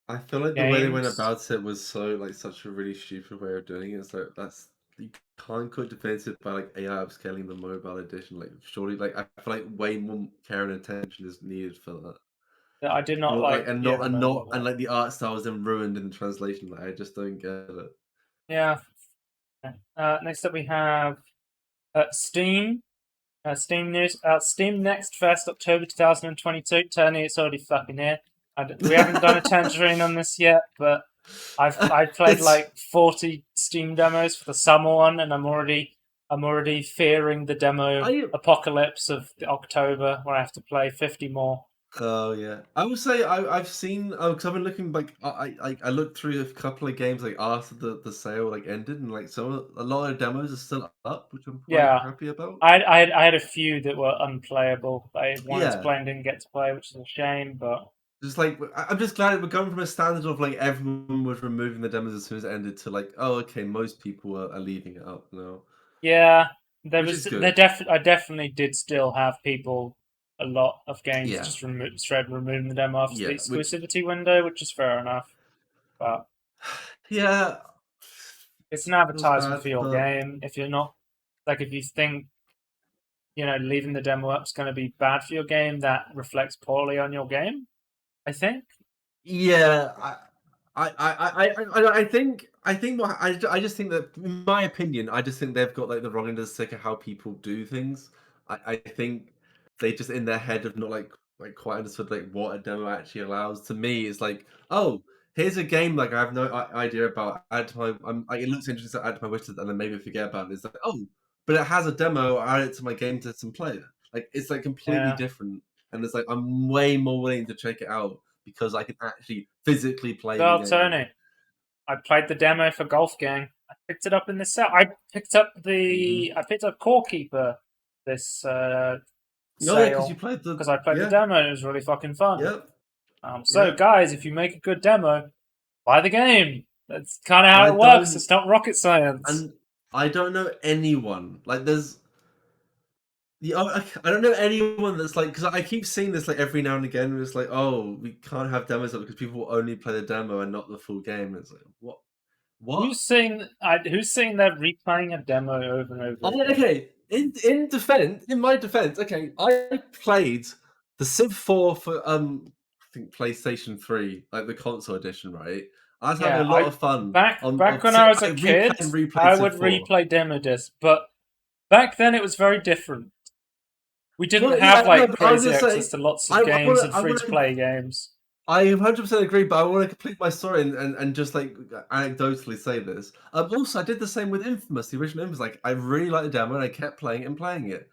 I feel like the way they went Games. about it was so like such a really stupid way of doing it. It's like that's you can't quite defend it by like AI upscaling the mobile edition. Like surely, like I feel like way more care and attention is needed for that. That I did not Well, like like. Yeah, the mobile and one. like the art style was then ruined in the translation. Like I just don't get it. Yeah. Next up, we have Steam. Steam news. Steam Next Fest, October 2022. Tony, it's already fucking here. We haven't done a tangerine on this yet, but I've played It's like 40 Steam demos for the summer one, and I'm already fearing the demo I apocalypse of the October, where I have to play 50 more. Oh yeah, I would say I've seen because I've been looking like I looked through a couple of games like after the sale like ended and like a lot of demos are still up, which I'm quite Yeah, happy about. I had a few that were unplayable. I wanted to Yeah, play and didn't get to play, which is a shame. But just like I'm just glad we're going from a standard of like everyone was removing the demos as soon as it ended to like oh okay most people are leaving it up now, yeah, which is good. I definitely did still have people, a lot of games Yeah, just straight removing the demo after the yeah, which exclusivity window, which is fair enough. But yeah it's an feels advertisement bad, for your but game. If you're not like, if you think leaving the demo up is going to be bad for your game, that reflects poorly on your game. I think. yeah, I think what I just think that in my opinion, I just think they've got like the wrong end of the stick of how people do things. I think they just in their head have not like quite understood like what a demo actually allows. To me, it's like, oh, here's a game like I have no idea about. Add to my, I'm like it looks interesting. Add to my wish list, and then maybe forget about it. It's like, oh, but it has a demo. Add it to my game to some player. Like it's like completely Yeah. different, and it's like I'm way more willing to check it out because I can actually physically play the Well, game. Tony, I played the demo for Golf Gang. I picked it up in this set. Hmm. I picked up Core Keeper this Oh yeah, because you sale played the because I played the yeah, demo and it was really fucking fun. yep, So yep. guys, if you make a good demo, buy the game. That's kind of how I it works. don't It's not rocket science. and I don't know anyone like there's I don't know anyone that's like because I keep seeing this like every now and again. Where it's like, oh, we can't have demos up because people will only play the demo and not the full game. And it's like, what? What? Who's saying they're replaying a demo over and over again? Okay, in my defense, okay, I played the Civ 4 for I think PlayStation 3, like the console edition, right? I was having Yeah, a lot I of fun on back when I was I a kid, replayed I Civ would 4. replay demo discs, but back then it was very different. We didn't Well, have yeah, no, like but I was crazy gonna access say to lots of games and I free want to to play games. I 100% agree, but I want to complete my story and just like anecdotally say this. Also, I did the same with Infamous, the original Infamous. Like, I really liked the demo and I kept playing it and playing it.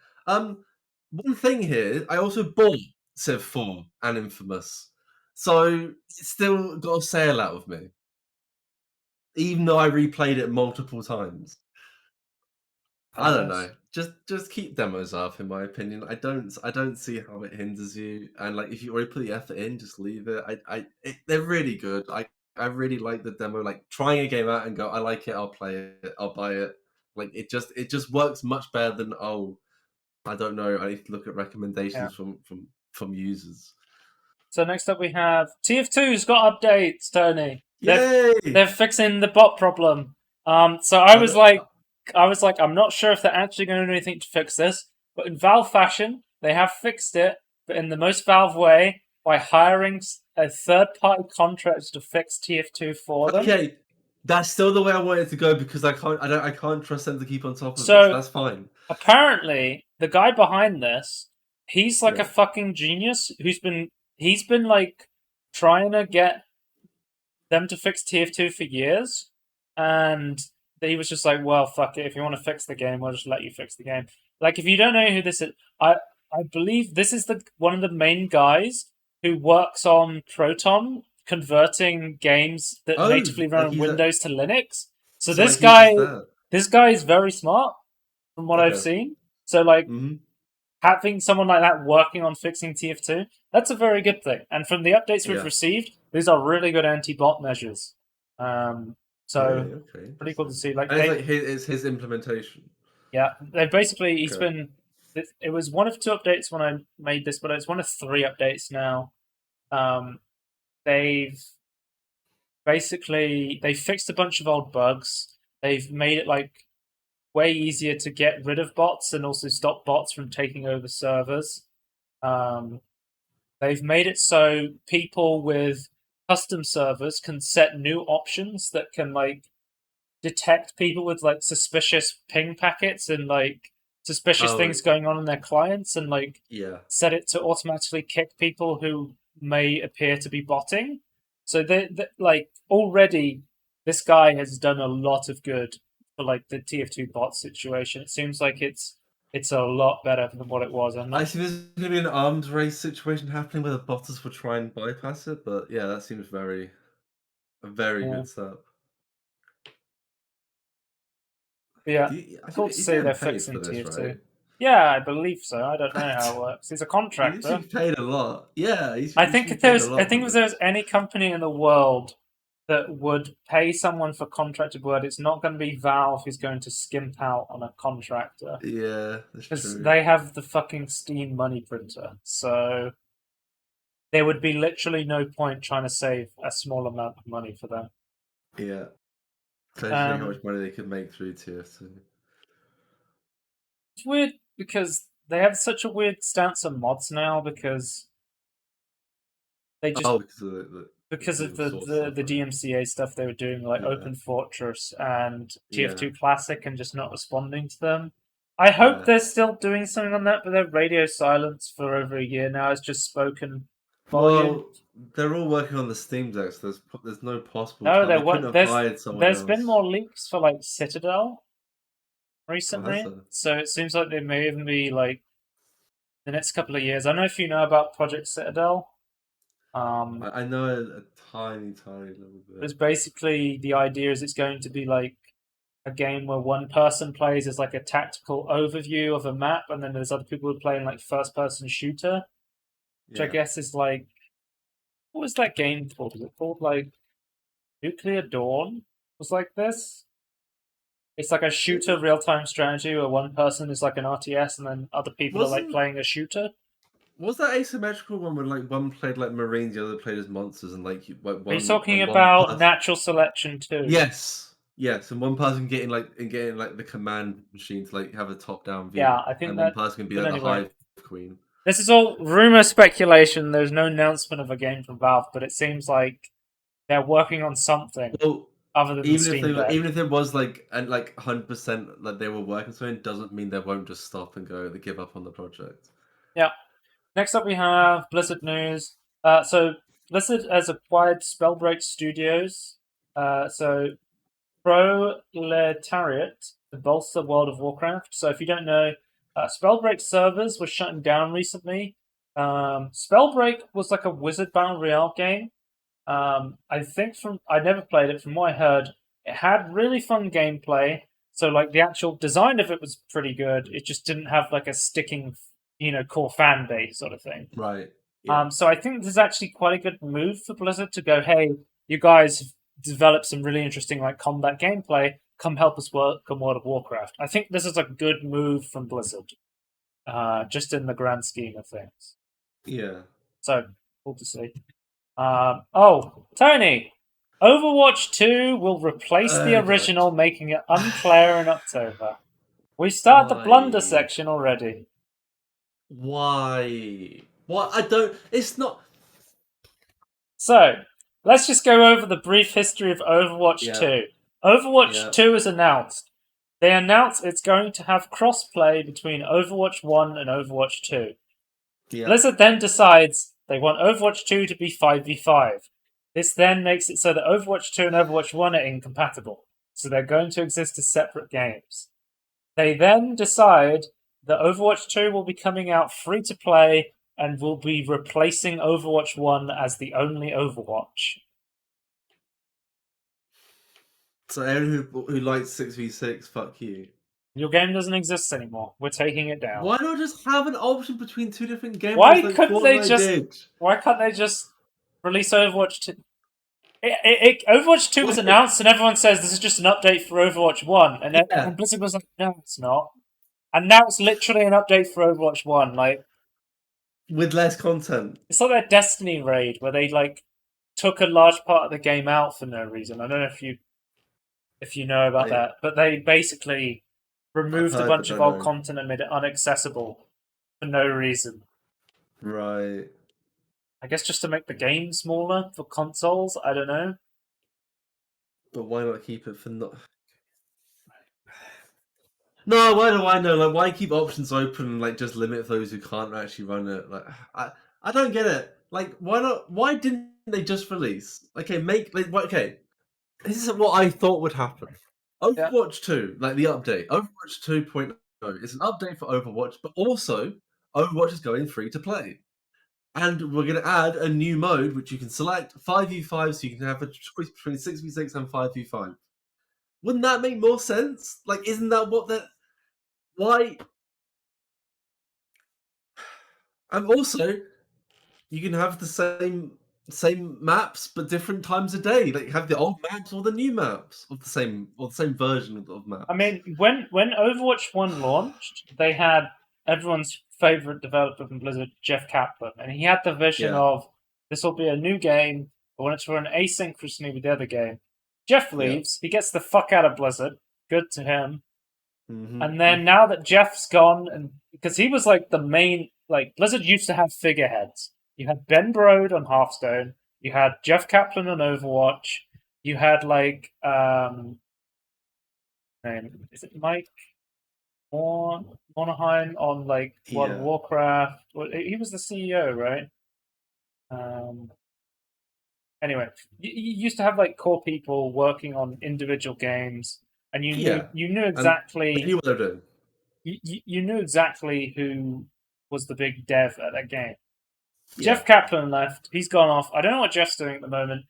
One thing here, I also bought Civ 4 and Infamous, so it still got a sale out of me, even though I replayed it multiple times. I I don't guess. know. Just keep demos up, in my opinion. I don't see how it hinders you. And like, if you already put the effort in, just leave it. They're really good. I really like the demo. Like trying a game out and go, I like it. I'll play it. I'll buy it. Like it just works much better than oh, I don't know. I need to look at Yeah. recommendations from users. So next up we have TF2's got updates, Tony. Yay! They're fixing the bot problem. So I don't, I was like, I'm not sure if they're actually going to do anything to fix this, but in Valve fashion, they have fixed it, but in the most Valve way, by hiring a third-party contractor to fix TF2 for them. okay, that's still the way I want it to go because I can't trust them to keep on top of it. So So that's fine. apparently, the guy behind this, he's like a Yeah. fucking genius he's been like trying to get them to fix TF2 for years, and he was just like, "Well, fuck it. If you want to fix the game, we'll just let you fix the game." Like, if you don't know who this is, I believe this is one of the main guys who works on Proton, converting games that Oh, natively run like on he's a Windows to Linux. So so like he's just there. this guy is very smart from what I've Okay. seen. So like Hmm. having someone like that working on fixing TF2, that's a very good thing. And from the updates we've Yeah. received, these are really good anti-bot measures. So Really? Okay. pretty cool to see. Like And it's like his implementation. yeah, they basically he's Okay. been. It was one of two updates when I made this, but it's one of three updates now. They've they fixed a bunch of old bugs. They've made it like way easier to get rid of bots and also stop bots from taking over servers. Um, they've made it so people with custom servers can set new options that can like detect people with like suspicious ping packets and like suspicious Oh, things going on in their clients and like yeah. set it to automatically kick people who may appear to be botting. So they like already this guy has done a lot of good for like the TF2 bot situation. It seems like it's a lot better than what it was. I'm I not. see there's going to be an arms race situation happening where the botters will try and bypass it, but yeah, that seems a very Yeah. good setup. Yeah, I cool think to he's see getting they're paid for fixing this, TF2. right? Yeah, I believe so. I don't know how it works. He's a He should contractor. be paid a lot. Yeah, I he should think be if there paid a was, I lot for think if there was this. any company in the world that would pay someone for contracted work, it's not going to be Valve who's going to skimp out on a contractor Yeah, that's because true. they have the fucking Steam money printer. So there would be literally no point trying to save a small amount of money for them. Yeah, especially how Um, much money they could make through TF2. it's weird because they have such a weird stance on mods now because they just Oh, because because the of open source stuff, the right? DMCA stuff they were doing, like Yeah, Open Fortress and yeah, TF2 Classic, and just not responding to them. I hope yeah. they're still doing something on that, but their radio silence for over a year now has just spoken volume. Well, they're all working on the Steam Deck, so there's no possible No, chance they couldn't have hired someone there's been else. more leaks for like Citadel Oh, has recently, there? so it seems like they may even be like the next couple of years. I don't know if you know about Project Citadel. I know a tiny, tiny little It's bit. basically the idea is it's going to be like a game where one person plays as like a tactical overview of a map, and then there's other people who play in like first person shooter, which I Yeah. guess is like what was that game called? Was it called like Nuclear Dawn? Was like this. It's like a shooter real time strategy where one person is like an RTS and then other people are like Wasn't playing a shooter. was that asymmetrical one where like one played like Marines, the other played as monsters, and like Are you talking one about person? Natural Selection 2? Yes, yes, and one person getting like the command machine to like have a top down view, Yeah, I think and one that. person can be But like the anyway, Hive Queen. this is all rumor speculation. There's no announcement of a game from Valve, but it seems like they're working on something Well, other than the Steam Deck. even if there was like and like 100% like they were working something, doesn't mean they won't just stop and go they give up on the project. Yeah. Next up, we have Blizzard news. So Blizzard has acquired Spellbreak Studios. So Proletariat to bolster World of Warcraft. So if you don't know, Spellbreak servers were shutting down recently. Spellbreak was like a wizard battle royale game. I think I never played it. From what I heard, it had really fun gameplay. So like the actual design of it was pretty good. It just didn't have like a sticking, core fan base sort of thing. Right. Yeah. So I think this is actually quite a good move for Blizzard to go, hey, you guys have developed some really interesting like combat gameplay. Come help us work on World of Warcraft. I think this is a good move from Blizzard, just in the grand scheme of things. Yeah. So cool to see. Tony, Overwatch 2 will replace the Oh god. original, making it unplayer in October. We start the blunder Why? section already. Why? What? I don't. It's not. So, let's just go over the brief history of Overwatch Yeah. 2. Overwatch Yeah. 2 is announced. They announced it's going to have cross-play between Overwatch 1 and Overwatch 2. Yeah. Blizzard then decides they want Overwatch 2 to be 5v5. This then makes it so that Overwatch 2 and Overwatch 1 are incompatible, so they're going to exist as separate games. They then decide that Overwatch 2 will be coming out free to play and will be replacing Overwatch 1 as the only Overwatch. So anyone who likes 6v6, fuck you. Your game doesn't exist anymore. We're taking it down. Why not just have an option between two different game Why modes like couldn't they Fortnite just? did? Why can't they just release Overwatch 2? Overwatch 2 was announced, and everyone says this is just an update for Overwatch 1, and Blizzard was like, no, it's not. And now it's literally an update for Overwatch 1, like with less content. It's like that Destiny raid where they like took a large part of the game out for no reason. I don't know if you know about that, but they basically removed a bunch of old content and made it inaccessible for no reason. Right. I guess just to make the game smaller for consoles. I don't know. But why not keep it for not? No, why do I know? Like, why keep options open and like just limit those who can't actually run it? Like, I don't get it. Like, why not? Why didn't they just release? Okay, okay. This is what I thought would happen. Overwatch 2, like the update, Overwatch 2.0 is an update for Overwatch, but also Overwatch is going free to play. And we're going to add a new mode which you can select 5v5, so you can have a choice between 6v6 and 5v5. Wouldn't that make more sense? Like, isn't that what that? Why? And also, you can have the same maps but different times a day. Like, have the old maps or the new maps of the same version of maps. I mean, when Overwatch 1 launched, they had everyone's favorite developer from Blizzard, Jeff Kaplan, and he had the vision of this will be a new game, but when it's run asynchronously with the other game. Jeff leaves, he gets the fuck out of Blizzard. Good to him. Mm-hmm. And then now that Jeff's gone, and because he was like the main, like Blizzard used to have figureheads. You had Ben Brode on Hearthstone. You had Jeff Kaplan on Overwatch. You had like is it Mike Monaheim on like World of Warcraft? He was the CEO, right? Anyway, you used to have like core people working on individual games, and you knew exactly. And they knew what they were doing. You knew exactly who was the big dev at that game. Jeff Kaplan left. He's gone off. I don't know what Jeff's doing at the moment.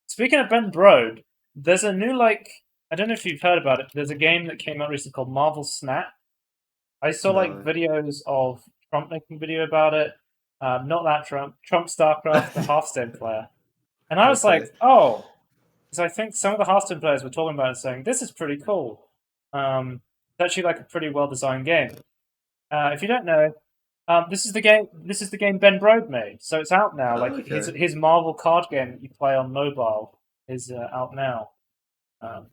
Speaking of Ben Brode, there's a new I don't know if you've heard about it. There's a game that came out recently called Marvel Snap. I saw videos of Trump making video about it. Not that Trump StarCraft, the Hearthstone player. And I was like, oh, because I think some of the Hearthstone players were talking about it, saying this is pretty cool. It's actually like a pretty well designed game. If you don't know, this is the game. This is the game Ben Brode made, so it's out now. His Marvel card game that you play on mobile is out now.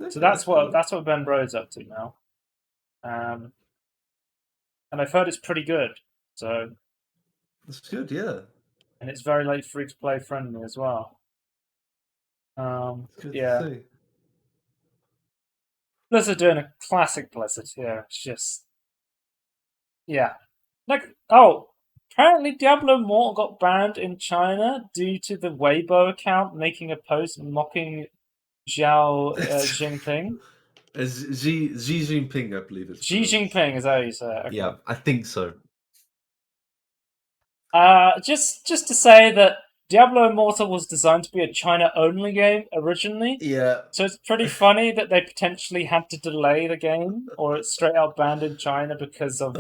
So that's what Ben Brode's up to now. And I've heard it's pretty good. So that's good, yeah. And it's very free to play friendly as well. Good to see. Blizzard doing a classic Blizzard here. It's just apparently Diablo Immortal got banned in China due to the Weibo account making a post mocking Xiao Jinping. Xi Jinping, I believe it's Xi Jinping, is that how you say it? Okay. Yeah, I think so. Just to say that Diablo Immortal was designed to be a China-only game originally. Yeah. So it's pretty funny that they potentially had to delay the game, or it's straight out banned in China because of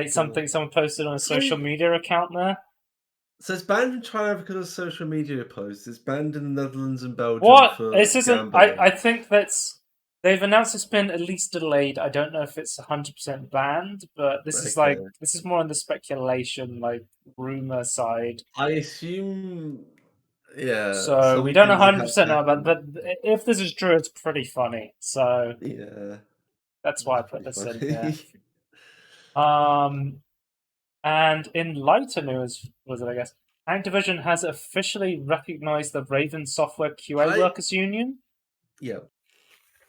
something someone posted on a social media account there. So it's banned in China because of social media posts. It's banned in the Netherlands and Belgium. What? For this isn't. gambling. I think they've announced it's been at least delayed. I don't know if it's 100% banned, but this is more on the speculation, rumor side. I assume, yeah. So we don't 100% know about, but if this is true, it's pretty funny. So yeah, that's why I put this in here. And in lighter news, I guess Activision has officially recognized the Raven Software QA Workers Union. Yeah.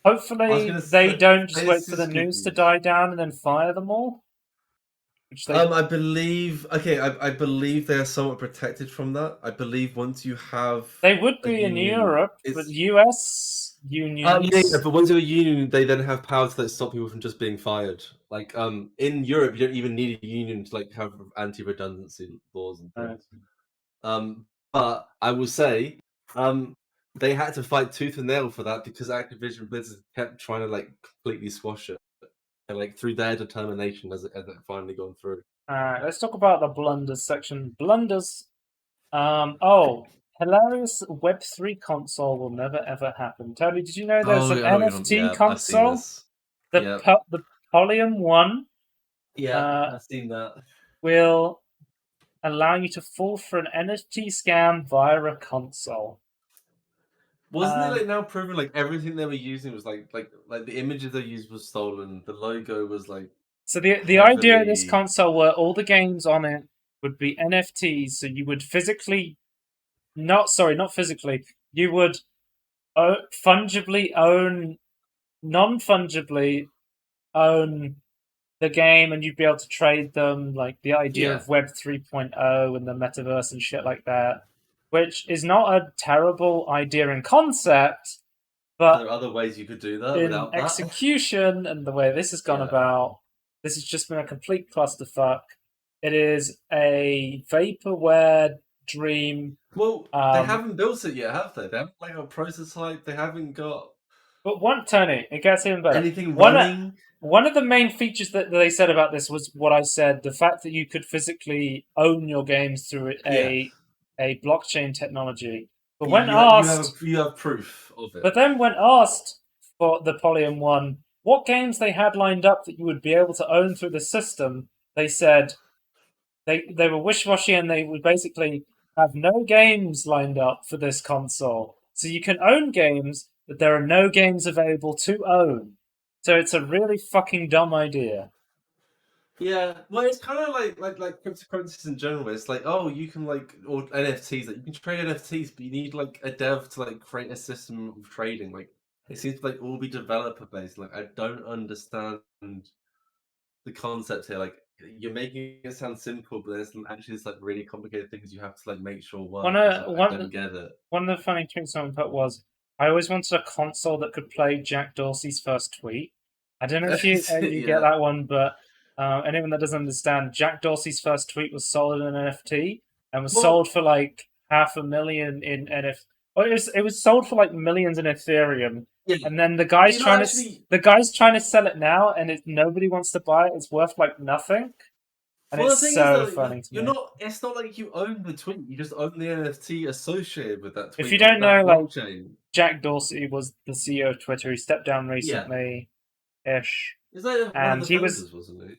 Hopefully, they don't just wait for the news to die down and then fire them all. I believe. Okay, I believe they are somewhat protected from that. I believe once you have, they would be in Europe, but US. unions. But once you're a union, they then have power to stop people from just being fired. Like in Europe, you don't even need a union to like have anti-redundancy laws and things. But I will say, they had to fight tooth and nail for that because Activision Blizzard kept trying to like completely squash it, and like through their determination as it finally gone through. Let's talk about the blunders section. Blunders. Hilarious Web3 console will never ever happen. Tony, did you know there's an I know what you're on. NFT Yeah, I've seen console? this. Yeah, The Polyum One I've seen that. will allow you to fall for an NFT scam via a console. Wasn't it like now proven like everything they were using was like the images they used was stolen. The logo was like So the heavily... idea of this console were all the games on it would be NFTs, so you would not physically, you would fungibly own, non-fungibly own the game, and you'd be able to trade them, like the idea of Web 3.0 and the metaverse and shit like that, which is not a terrible idea in concept, but there are other ways you could do that in without that. execution and the way this has gone about, this has just been a complete clusterfuck. It is a vaporware dream. Well, they haven't built it yet, have they? They haven't like a prototype. They haven't got. But Tony, it gets even better. Anything running? One of the main features that they said about this was what I said: the fact that you could physically own your games through a blockchain technology. But when asked, you have proof of it. But then when asked for the Polyum One, what games they had lined up that you would be able to own through the system, they said they were wish-washy, and they would basically have no games lined up for this console. So you can own games, but there are no games available to own. So it's a really fucking dumb idea. Yeah, well, it's kind of like cryptocurrencies in general. It's like, oh, you can like, or NFTs, like you can trade NFTs, but you need like a dev to like create a system of trading. Like it seems to like all be developer based. Like I don't understand the concept here. Like you're making it sound simple, but there's actually this like really complicated things you have to like make sure work. I don't get it. One of the funny tweets someone put was, I always wanted a console that could play Jack Dorsey's first tweet. I don't know if you get that one, but anyone that doesn't understand, Jack Dorsey's first tweet was sold in an NFT and was sold for like $500,000 in NFT. Well, it was sold for like millions in Ethereum, and then the guy's trying to sell it now, and nobody wants to buy it. It's worth like nothing. And it's so funny to me. It's not like you own the tweet; you just own the NFT associated with that tweet. If you don't know, like Jack Dorsey was the CEO of Twitter. He stepped down recently, ish. Is that one of the founders, wasn't he?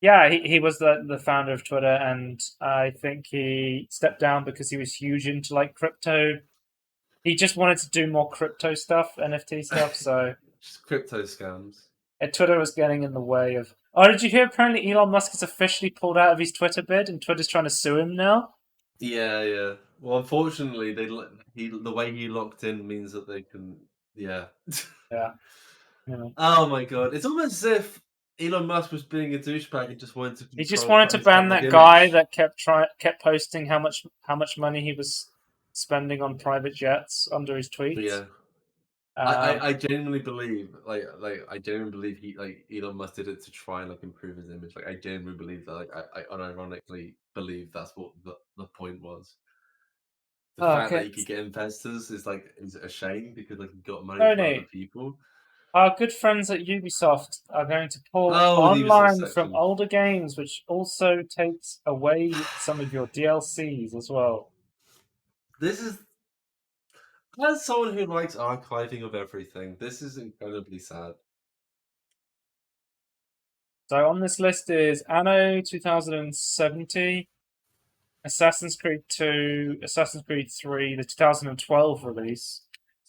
Yeah, he was the founder of Twitter, and I think he stepped down because he was huge into like crypto. He just wanted to do more crypto stuff, NFT stuff. So just crypto scams. And Twitter was getting in the way of. Oh, did you hear? Apparently, Elon Musk has officially pulled out of his Twitter bid, and Twitter's trying to sue him now. Yeah. Well, unfortunately, the way he locked in means that they can. Yeah. Oh my god! It's almost as if Elon Musk was being a douchebag and just wanted to. He just wanted to ban that guy that kept posting how much money he was spending on private jets under his tweets. Yeah. I genuinely believe, I genuinely believe Elon Musk did it to try and like improve his image. Like, I genuinely believe that. Like, I unironically believe that's what the point was. The fact that you could get investors is a shame because like you got money from other people. Our good friends at Ubisoft are going to pull online from older games, which also takes away some of your DLCs as well. This is. As someone who likes archiving of everything, this is incredibly sad. So on this list is Anno 2070, Assassin's Creed 2, Assassin's Creed 3, the 2012 release,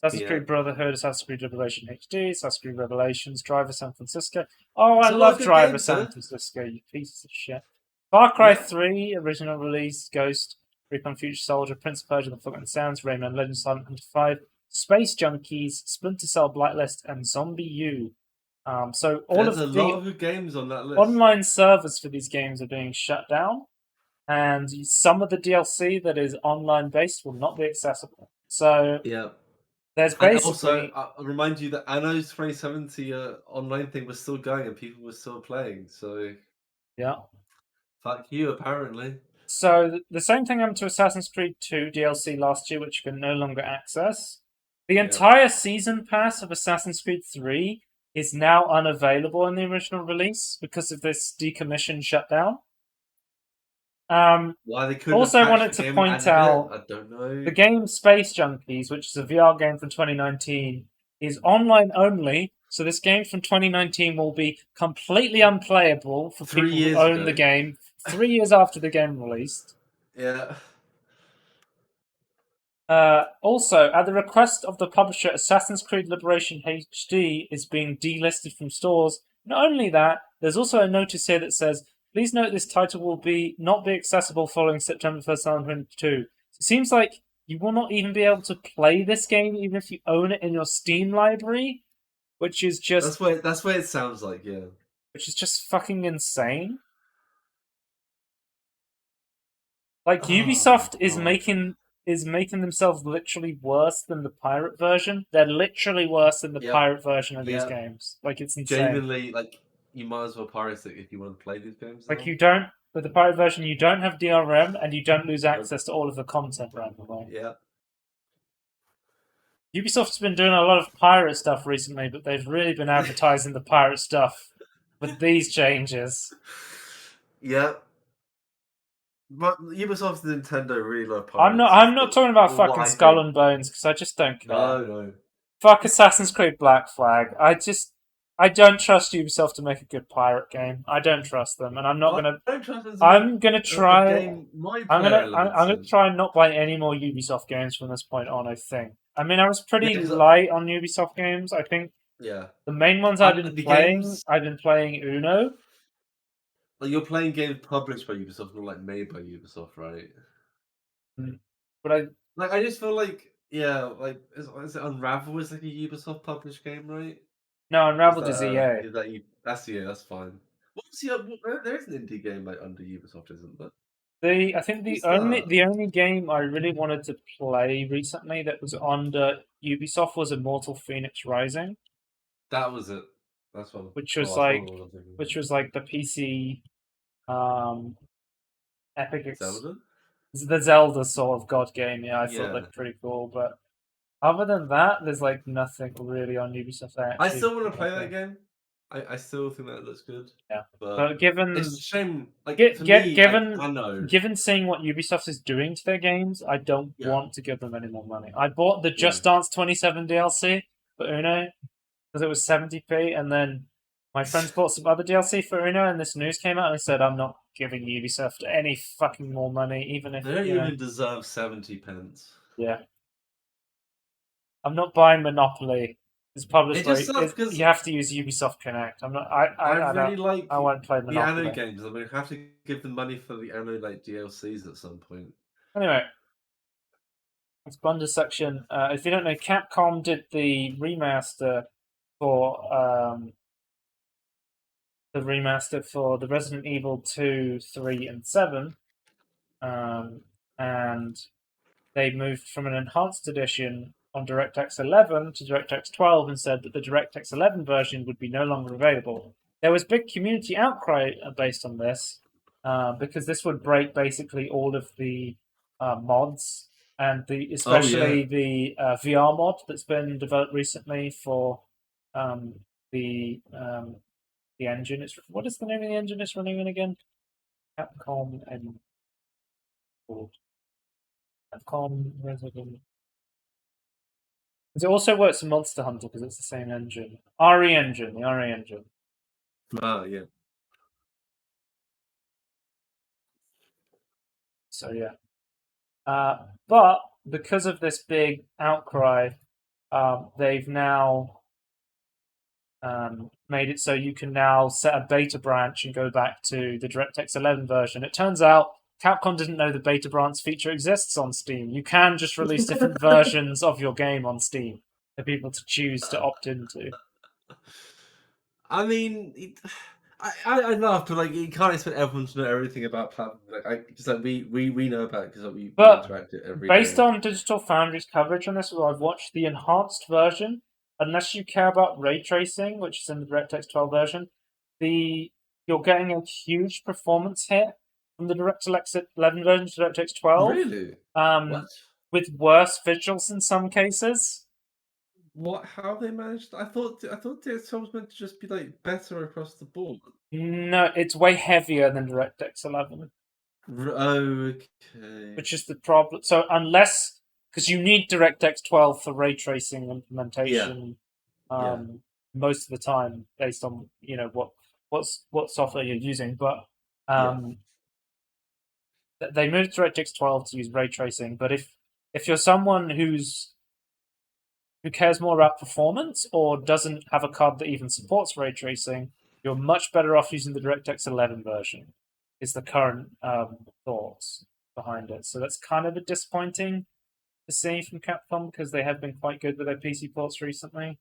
Assassin's Creed Brotherhood, Assassin's Creed Revelation HD, Assassin's Creed Revelations, Driver San Francisco. Oh, I love Driver San Francisco, you pieces of shit. Far Cry 3, original release, Ghost, Recon Future Soldier, Prince of Persia, The Forgotten Sands, Rayman Legends, Silent Hunter 5, Space Junkies, Splinter Cell Blacklist, and Zombie U. So all There's a lot of good games on that list. Online servers for these games are being shut down, and some of the DLC that is online based will not be accessible. So There's And also, basically I'll remind you that Anno's 2070 online thing was still going and people were still playing. So yeah. fuck you, apparently. So the same thing happened to Assassin's Creed 2 DLC last year, which you can no longer access. The Yeah. entire season pass of Assassin's Creed 3 is now unavailable in the original release because of this decommission shutdown. Why they couldn't have Also patched wanted the to game and point added it, out I don't know. the game Space Junkies, which is a VR game from 2019, is online only. So this game from 2019 will be completely unplayable for 3 people who years own the ago. game 3 years after the game released. Yeah. Also, at the request of the publisher, Assassin's Creed Liberation HD is being delisted from stores. Not only that, there's also a notice here that says, "Please note this title will not be accessible following September 1st, 2022." It seems like you will not even be able to play this game even if you own it in your Steam library, which is just That's what it sounds like, yeah. fucking insane. Like Oh my Ubisoft god. is making themselves literally worse than the pirate version. They're literally worse than the Yep. pirate version of these Yep. games. Like it's insane. Genuinely, like, you might as well pirate it if you want to play these games Like now. you don't with the pirate version, you don't have DRM and you don't lose Nope. access to all of the content randomly. Yeah. Ubisoft's been doing a lot of pirate stuff recently, but they've really been advertising the pirate stuff with these changes. Yeah. But Ubisoft and Nintendo really love I'm pirates. not. I'm not talking about Is what fucking I Skull think. and Bones because I just don't care. No. Fuck Assassin's Creed Black Flag. I don't trust Ubisoft to make a good pirate game. I don't trust them, and I'm not I gonna. don't trust them to make I'm gonna a try. game my player I'm elements gonna in. try and not buy any more Ubisoft games from this point on. I think. I mean, I was Yeah, pretty 'cause, light on Ubisoft games. I think yeah. the main ones And the games, I've been playing Uno. like, you're playing games published by Ubisoft, not like made by Ubisoft, right? But I Like, I just feel like, yeah, like, is it Unravel is like a Ubisoft published game, right? no, Is Unraveled that is EA. is that you? That's yeah, that's fine. What's the there is an indie game like under Ubisoft, isn't there? I think What's that? the only game I really wanted to play recently that was under Ubisoft was Immortal Phoenix Rising, That was it. That's one. which Oh, was that's one of like the ones I'm thinking of. the PC um Zelda? the Zelda sort of god game. Yeah, I thought Yeah. looked pretty cool, but other than that, there's like nothing really on Ubisoft I I actually still want to play want to that play. game. I still think that looks good. Yeah, But but it's just a shame. Like, get, for get me, I know. given seeing what Ubisoft is doing to their games, I don't Yeah. want to give them any more money. I bought the Yeah. Just Dance 27 DLC for Uno because it was 70p, and then my friends bought some other DLC for Uno, and this news came out and said I'm not giving Ubisoft any fucking more money, even if They don't even deserve 70 pence. yeah. I'm not buying Monopoly. It's published It just sucks you because have to use Ubisoft Connect. I'm not. I I don't. really like I won't play the Anno Monopoly. games. I'm gonna have to give them money for the Anno like DLCs at some point. Anyway, it's Blunders section. If you don't know, Capcom did the remaster for the Resident Evil 2, 3, and 7, and they moved from an enhanced edition on DirectX 11 to DirectX 12 and said that the DirectX 11 version would be no longer available. There was big community outcry based on this because this would break basically all of the mods and Oh yeah, especially the VR mod that's been developed recently for the engine. What is the name of the engine it's running in again? Capcom and Capcom Resident. It also works in Monster Hunter because it's the same engine. RE engine, the RE engine. yeah. So yeah. But because of this big outcry, they've now made it so you can now set a beta branch and go back to the DirectX 11 version. It turns out Capcom didn't know the beta branch feature exists on Steam. You can just release different versions of your game on Steam for people to choose to opt into. I mean, I laugh, but like you can't expect everyone to know everything about platforms. We know about it because we But interact it every based day. on Digital Foundry's coverage on this, I've watched the enhanced version. Unless you care about ray tracing, which is in the DirectX 12 version, you're getting a huge performance hit from the DirectX 11 version to DirectX 12. Really? What? With worse visuals in some cases. What? How they managed? I thought DSL was meant to just be like better across the board. No, it's way heavier than DirectX 11, Okay. which is the problem. So unless, because you need DirectX 12 for ray tracing Yeah. implementation, Yeah. most of the time based on what software you're using, but Yeah. they moved DirectX 12 to use ray tracing. But if you're someone who cares more about performance or doesn't have a card that even supports ray tracing, you're much better off using the DirectX 11 version. Is the current thoughts behind it. So that's kind of a disappointing to see from Capcom because they have been quite good with their PC ports recently.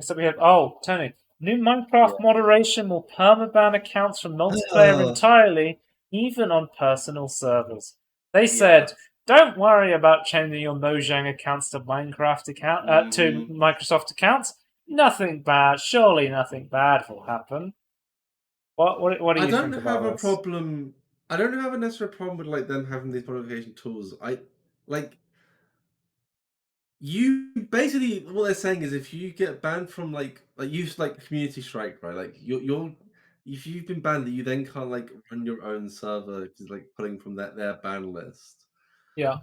So we have Tony, new Minecraft Yeah. moderation will permaban accounts from multiplayer entirely, even on personal servers. They said, "Don't worry about changing your Mojang accounts to Minecraft to Microsoft accounts. Nothing bad. Surely nothing bad will happen." What do you think about this? I don't have a necessary problem with like them having these modification tools. Like you basically what they're saying is if you get banned from like use like community strike, right? Like you're if you've been banned, you then can't like run your own server because like pulling from their ban list. Yeah.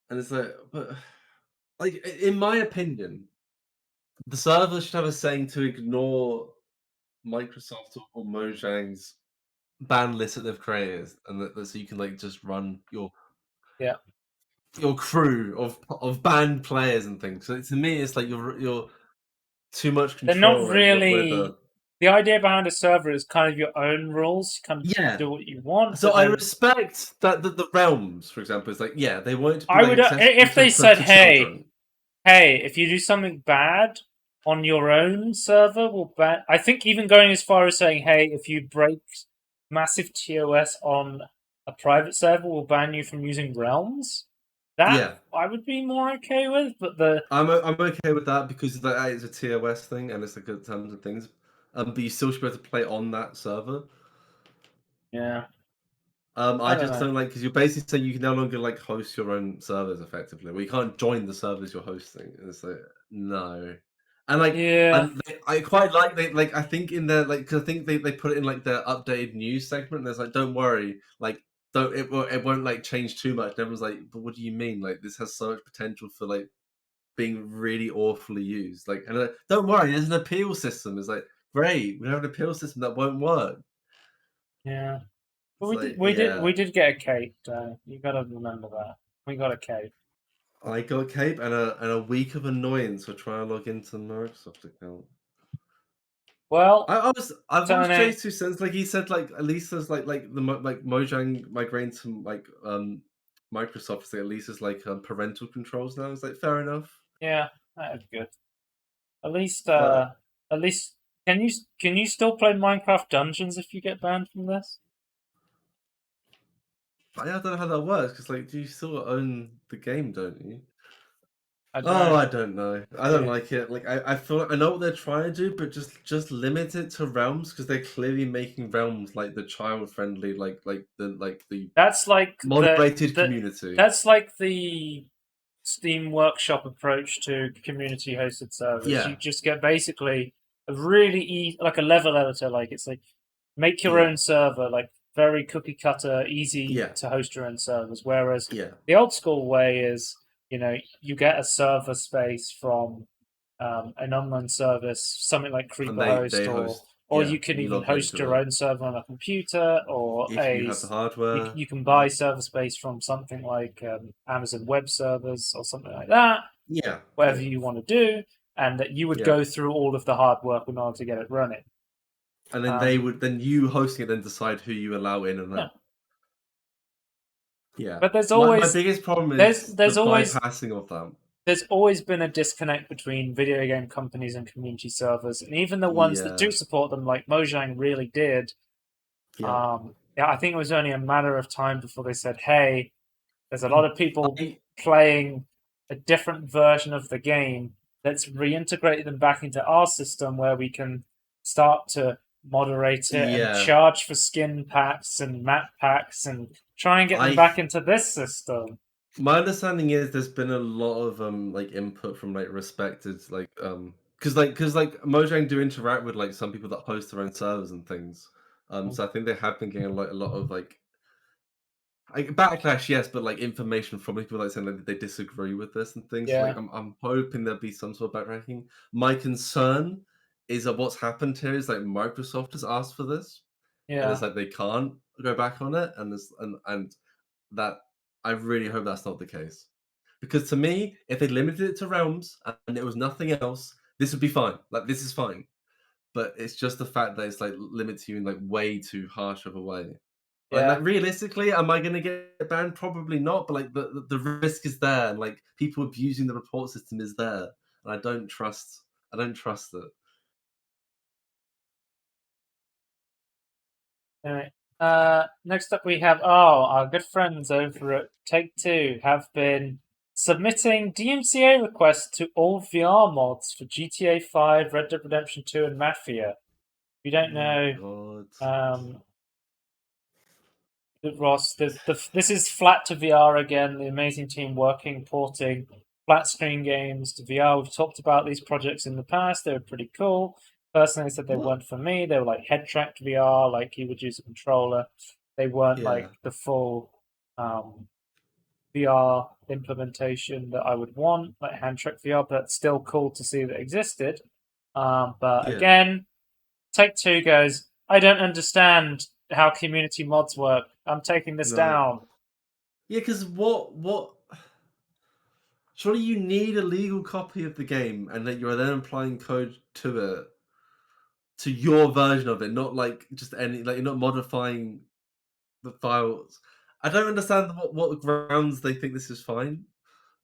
And it's like, but like in my opinion, the server should have a saying to ignore Microsoft or Mojang's ban list that they've created, and that so you can like just run Yeah. your crew of banned players and things. So to me, it's like you're too much They're not control, like really. whether The idea behind a server is kind of your own rules. You kind of yeah. do what you want, So but I then respect that the realms, for example, is like they want it to be I like would accessible if they said, to "Hey, children. if you do something bad on your own server, we'll ban." I think even going as far as saying, "Hey, if you break massive TOS on a private server, we'll ban you from using realms." That Yeah, I would be more okay with, but I'm okay with that because that is a TOS thing and it's like a tons of things. But you still should be able to play on that server. yeah, I I don't just know. don't like because you're basically saying you can no longer like host your own servers effectively. Well, you can't join the servers you're hosting. And it's like no, and like Yeah, I quite like they like I think in their like cause I think they put it in like their updated news segment. And there's like don't worry, like don't it won't like change too much. And everyone's like, but what do you mean? Like this has so much potential for like being really awfully used. Like and don't worry, there's an appeal system. It's like great, we have an appeal system that won't work. yeah. But It's like we did get a cape. You got to remember that we got a cape. I got Cape and a week of annoyance for trying to log into the Microsoft account. Well, I've watched Tony, Jay's 2 cents. Like he said, like at least there's like the like Mojang migrating to like Microsoft. So at least there's like parental controls now. It's like fair enough. yeah, that's good. At least, But at least, can you still play Minecraft Dungeons if you get banned from this? I don't know how that works because like, do you still own the game? Don't you? I don't Oh, know. I don't know. I don't Yeah, like it. Like I feel like I know what they're trying to do, but just limit it to realms because they're clearly making realms like the child friendly, like the that's like moderated community. that's like the Steam Workshop approach to community hosted servers. You Yeah, just get basically a really like a level editor. Like it's like make your yeah, own server, like very cookie cutter, easy yeah, to host your own servers. Whereas yeah. the old school way is, you get a server space from an online service, something like And they CreeperHost, host. or Yeah, you can you even log host into your it own server on a computer, or if you have the hardware. you can buy Yeah, server space from something like Amazon Web Servers or something like that, yeah, whatever yeah, you want to do, and that you would yeah. go through all of the hard work in order to get it running. And then Um, then you hosting it then decide who you allow in and yeah, out. Yeah. but My biggest problem is the there's always bypassing of that. there's always been a disconnect between video game companies and community servers, and even the ones that do Yeah, support them, like Mojang, really did. yeah. Yeah, I think it was only a matter of time before they said, "Hey, there's a lot of people I playing a different version of the game. Let's reintegrate them back into our system where we can start to moderate it and yeah. charge for skin packs and map packs and try and get them I back into this system." My understanding is there's been a lot of like input from like respected because Mojang do interact with like some people that host their own servers and things. So I think they have been getting a lot of like backlash, yes, but like information from people like saying like they disagree with this and things. So, like Yeah, I'm hoping there'll be some sort of backtracking. My concern is that what's happened here is like Microsoft has asked for this, and yeah, it's like they can't go back on it, and that I really hope that's not the case. Because to me, if they limited it to realms and it was nothing else, this would be fine. Like this is fine. But it's just the fact that it's like limited you in like way too harsh of a way. Like yeah. realistically, am I going to get banned? Probably not. But like the risk is there, and like people abusing the report system is there, and I don't trust. I don't trust it. Anyway, next up we have our good friends over at Take-Two have been submitting DMCA requests to all VR mods for GTA 5, Red Dead Redemption 2, and Mafia. If you don't Oh know, God. um, Ross, this is flat to VR again. The amazing team working porting flat screen games to VR. We've talked about these projects in the past. They were pretty cool. Personally, I said they What? weren't for me. They were like head tracked VR, like you would use a controller. They weren't Yeah. like the full VR implementation that I would want, like hand tracked VR. But still cool to see that existed. But Yeah. again, Take Two goes, I don't understand how community mods work. I'm taking this No. down. Yeah, because what? Surely you need a legal copy of the game, and that you're then applying code to it, to your version of it, not like just any like you're not modifying the files. I don't understand what grounds they think this is fine.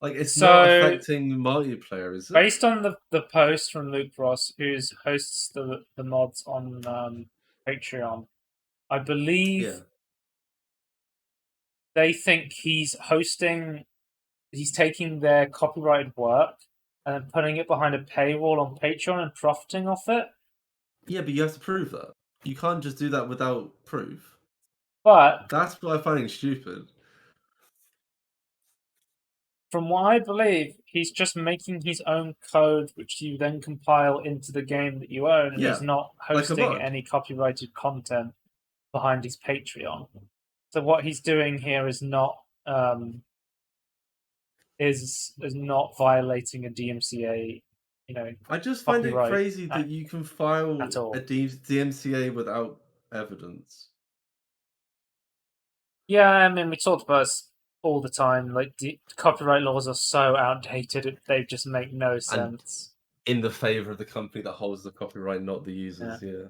Like it's not So, affecting multiplayer, is it? based on the post from Luke Ross, who hosts the mods on Patreon, I Yeah. believe they think he's taking their copyrighted work and then putting it behind a paywall on Patreon and profiting off it. Yeah, but you have to prove that. You can't just do that without proof. But That's what I find stupid. from what I believe, he's just making his own code, which you then compile into the game that you own, and he's Yeah, not like a hosting mod. any copyrighted content behind his Patreon. So what he's doing here is not is not violating a DMCA, you know, I just find it copyright crazy that you can file at a all. DMCA without evidence. Yeah, I mean we talked about this all the time. Like copyright laws are so outdated; they just make no And sense. in the favor of the company that holds the copyright, not the Yeah. users. Yeah.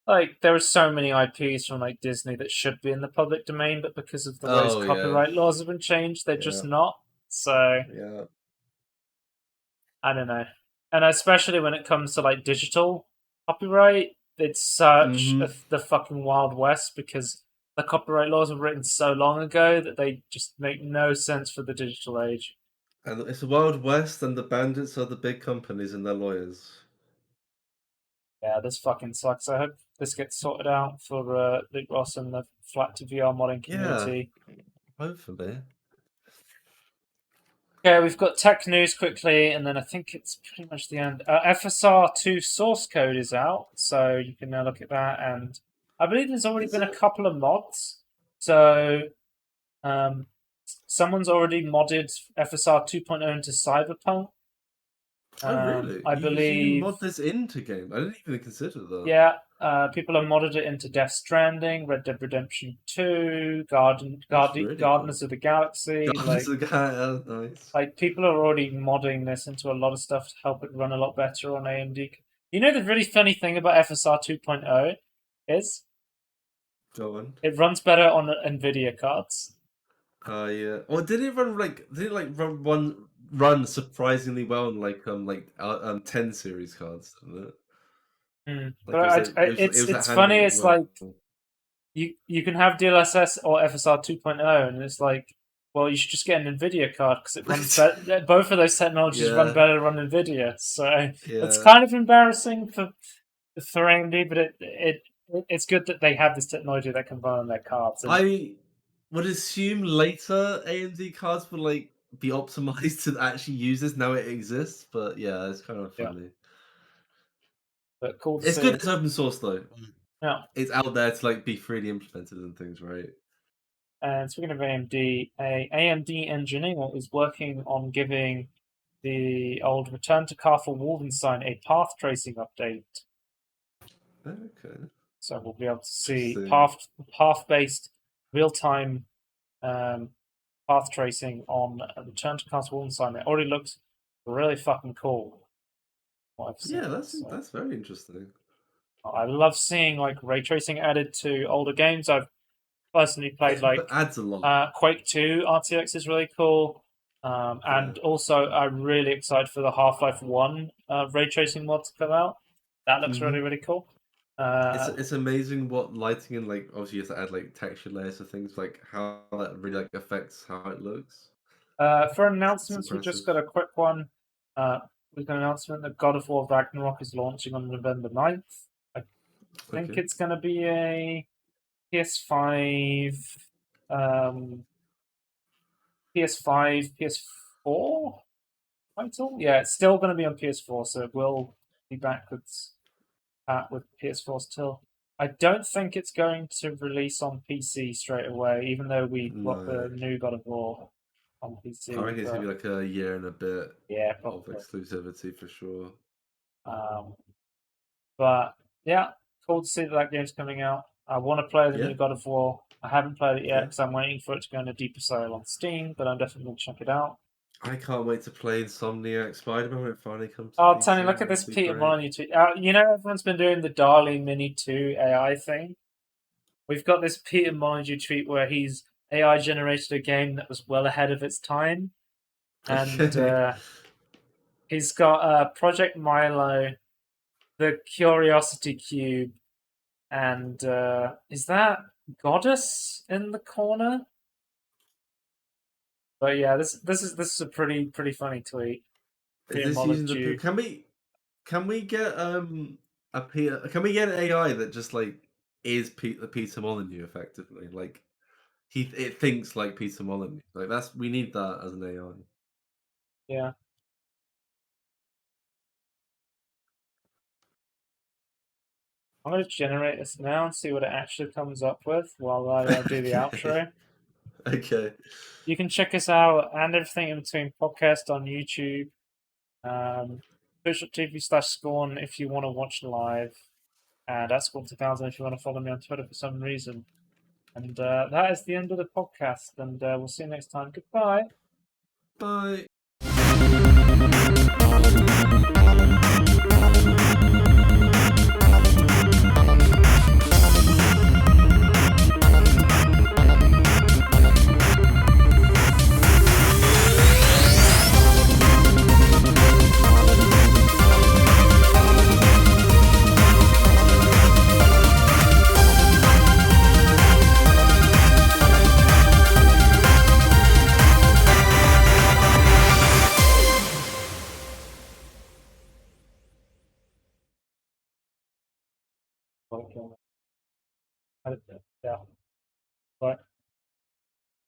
Like there are so many IPs from like Disney that should be in the public domain, but because of the ways Oh yeah, copyright laws have been changed, they're just yeah, not. So yeah. I don't know. And especially when it comes to like digital copyright, it's such Hmm. the fucking Wild West because the copyright laws were written so long ago that they just make no sense for the digital age. And it's the Wild West, and the bandits are the big companies and their lawyers. Yeah, this fucking sucks. I hope this gets sorted out for Luke Ross and the flat to VR modding Yeah, community. hopefully. Okay, we've got tech news quickly, and then I think it's pretty much the end. FSR2 source code is out, so you can now look at that. And I believe there's already Is been a it? couple of mods. So um, someone's already modded FSR 2.0 into Cyberpunk. Oh, really? I You can believe, mod this into game. I didn't even consider that. yeah, people have modded it into Death Stranding, Red Dead Redemption 2, That's really cool. Gardeners of the Galaxy. Guardians of the Galaxy, nice. Like people are already modding this into a lot of stuff to help it run a lot better on AMD. You know the really funny thing about FSR 2.0 is Go on. it runs better on Nvidia cards. Yeah. Or did it run like? Did it like run surprisingly well on like 10 series cards? Didn't it? Like it was But like, it was like it's funny. handling it It's well. like you can have DLSS or FSR 2.0, and it's like, well, you should just get an NVIDIA card because it runs better. Both of those technologies run Yeah. better on NVIDIA, so it's Yeah. kind of embarrassing for AMD, but it's good that they have this technology that can run on their cards. And I would assume later AMD cards will like be optimized to actually use this now it exists, but yeah, it's kind of yeah, funny. but cool to It's good see. it's open source though. Yeah. It's out there to like be freely implemented and things, right? And speaking of AMD, a AMD engineer is working on giving the old Return to Castle Wolfenstein a path tracing update. Okay. So we'll be able to see Interesting. path based real time um, path tracing on Return to Castle Wolfenstein. It already looks really fucking cool. What I've Yeah, seen. So that's very interesting. I love seeing like ray tracing added to older games. I've personally played It like adds a lot. Quake 2 RTX is really cool. Yeah. And also, I'm really excited for the Half-Life 1 ray tracing mod to come out. That looks really, Hmm. really cool. Uh, It's amazing what lighting and like obviously you have to add like texture layers to things, like how that really like affects how it looks. for It's announcements, we just impressive. got a quick one. We've got an announcement that God of War Ragnarok is launching on November 9th. I think Okay. it's going to be a PS5, um, PS5, PS4 title. Yeah, it's still going to be on PS4, so it will be backwards with PS4 still. I don't think it's going to release on PC straight away, even though we got the No. new God of War on I PC. reckon it's gonna But be like a year and a bit yeah, of probably. exclusivity for sure. Um, but yeah, cool to see that that game's coming out. I want to play the Yeah, new God of War. I haven't played it yet yeah. because I'm waiting for it to go into deeper sale on Steam, but I'm definitely going to check it out. I can't wait to play Insomniac Spider-Man when it finally comes to Oh, Tony, PC. look at That'll this be Peter great. Molyneux tweet. You know, everyone's been doing the Dali Mini 2 AI thing. We've got this Peter Molyneux tweet where he's AI generated a game that was well ahead of its time, and Okay. he's got Project Milo, the Curiosity Cube, and is that Goddess in the corner? But yeah, this is a pretty funny tweet. Is Peter this using the Molyneux. can we get a Peter can we get an AI that just like is Peter Molyneux effectively? Like it thinks like Peter Molyneux. Like that's we need that as an AI. Yeah, I'm gonna generate this now and see what it actually comes up with while I do the Okay. outro. Okay. You can check us out and everything in between podcast on YouTube. Twitch.tv/Scorn if you want to watch live, and at Scorn2000 if you want to follow me on Twitter for some reason. And that is the end of the podcast, and we'll see you next time. Goodbye. Bye. Okay. Yeah. Bye.